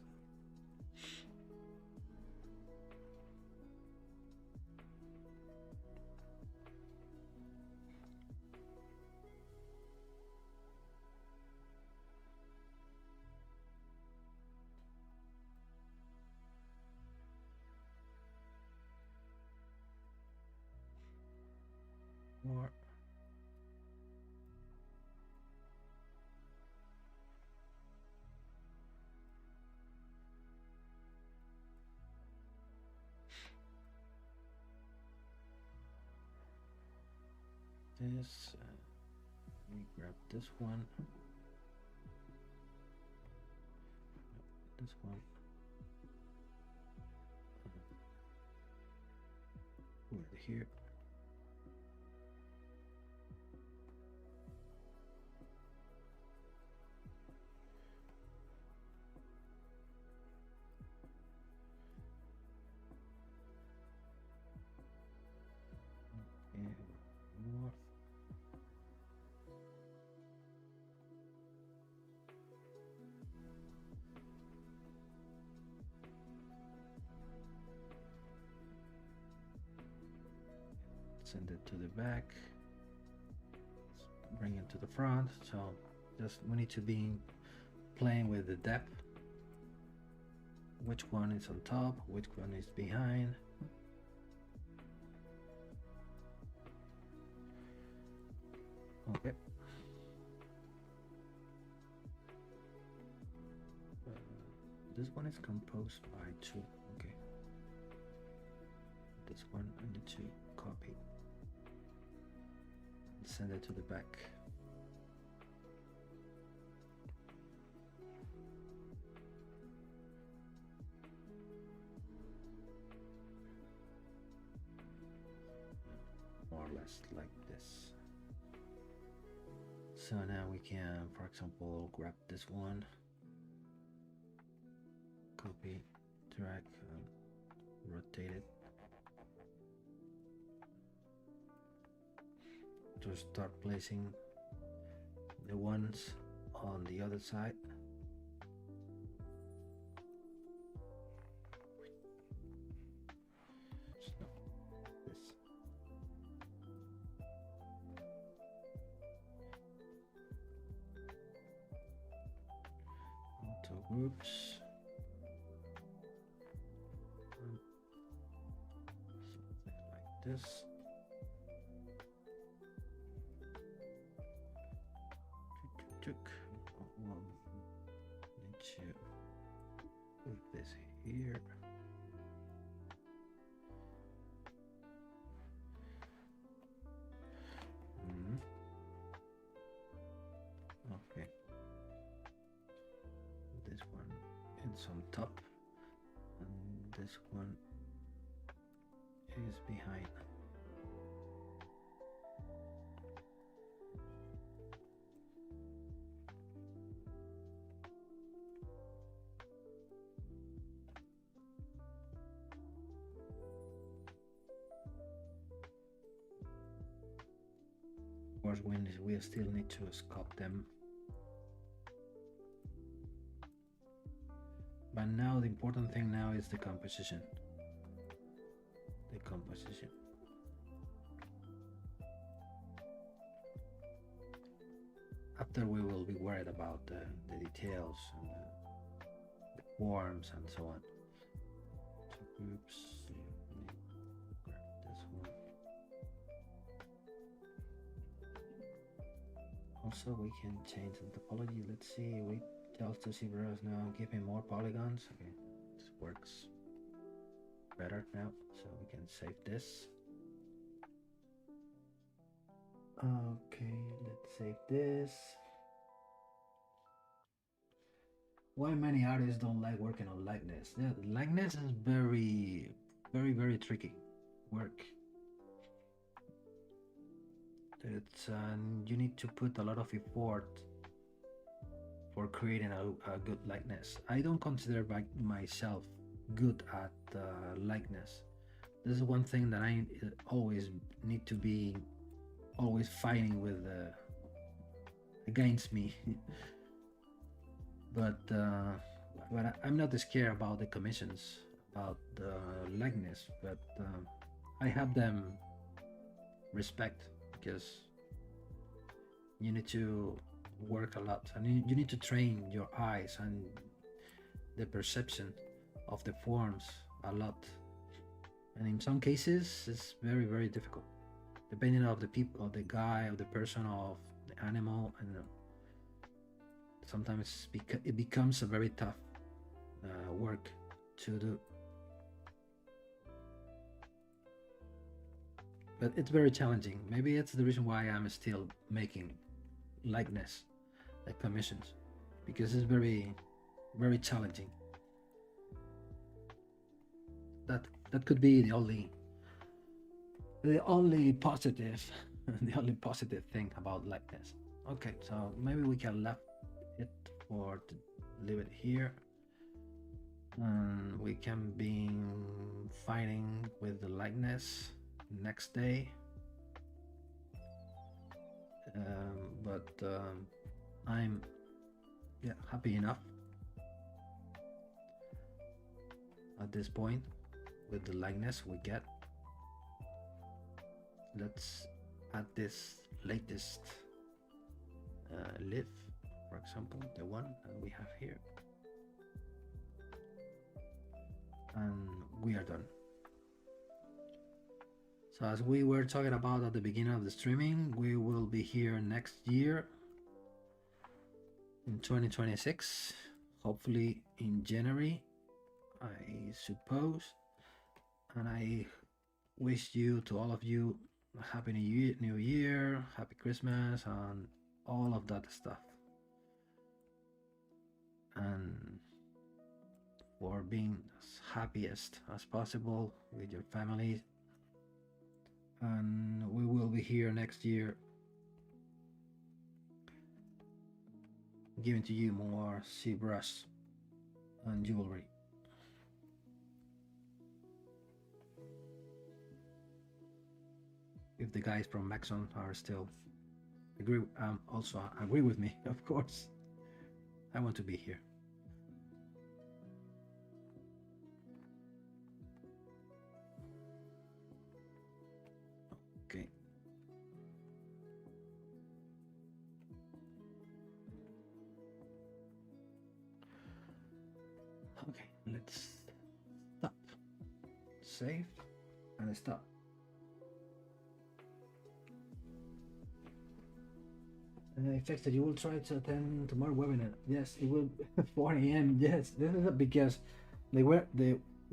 Speaker 1: More. This, let me grab this one. This one. Put it here. send it to the back, bring it to the front. So just we need to be playing with the depth, which one is on top, which one is behind. Okay. This one is composed by two. Okay. This one I need to copy and send it to the back. More or less like this. So now we can, for example, grab this one, copy, drag, rotate it to start placing the ones on the other side. So, this. Auto groups. Something like this. Need to put this here. Okay. This one is on top, and this one is behind. Of course, we still need to sculpt them. But now the important thing now is the composition. The composition. After we will be worried about the details and the forms and so on. Two groups. Grab this one. Also, we can change the topology. Let's see. We tell to ZBrush now, give me more polygons. Okay, this works better now. So we can save this. Okay, let's save this. Why many artists don't like working on likeness? Yeah, likeness is very tricky work. It's you need to put a lot of effort for creating a good likeness. I don't consider myself good at likeness. This is one thing that I always need to be always fighting with against me. but I'm not scared about the commissions, about the likeness, but I have them respect, because you need to work a lot, and you need to train your eyes and the perception of the forms a lot, and in some cases it's very difficult, depending on the people, of the guy, of the person, of the animal, and sometimes it becomes a very tough work to do. But it's very challenging. Maybe it's the reason why I'm still making likeness, like commissions, because it's very challenging. That could be the only positive the only positive thing about likeness. Okay, so maybe we can leave it here, and we can be fighting with the likeness next day. But I'm happy enough at this point with the likeness we get. let's add this latest leaf, for example, the one that we have here, and we are done. So as we were talking about at the beginning of the streaming, we will be here next year in 2026, hopefully in January, I suppose. And I wish you, to all of you, a happy new year, happy Christmas, and all of that stuff. And for being as happiest as possible with your family. And we will be here next year giving to you more ZBrush and jewelry. If the guys from Maxon are still also agree with me, of course. I want to be here. Okay. Okay, let's stop. Save and stop. Effects that you will try to attend tomorrow webinar. Yes, it will 4 a.m. Yes, this is because the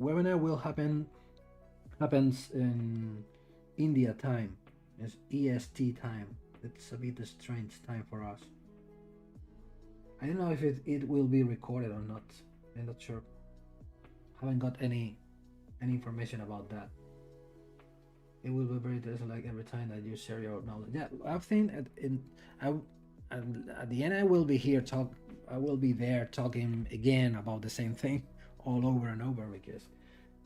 Speaker 1: webinar will happens in India time. It's EST time. It's a bit strange time for us. I don't know if it will be recorded or not. I'm not sure. Haven't got any information about that. It will be very interesting, like every time that you share your knowledge. Yeah, I've seen at the end I will be here I will be there talking again about the same thing all over and over,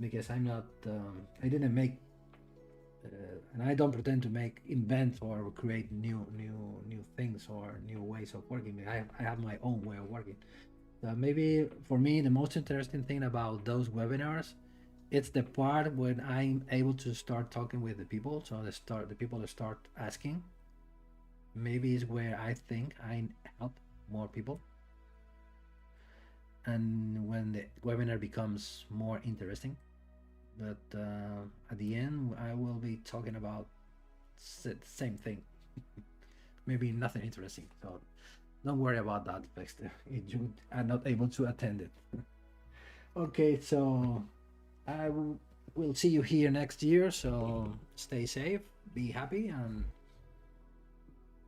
Speaker 1: because I'm not I didn't make and I don't pretend to invent or create new things or new ways of working. I have my own way of working. Maybe for me the most interesting thing about those webinars, it's the part when I'm able to start talking with the people. So the people start asking. Maybe it's where I think I help more people. And when the webinar becomes more interesting. But at the end, I will be talking about the same thing. Maybe nothing interesting. So don't worry about that if you are not able to attend it. Okay, so I will see you here next year, so stay safe, be happy, and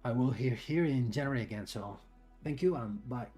Speaker 1: I will hear here in January again. So thank you and bye.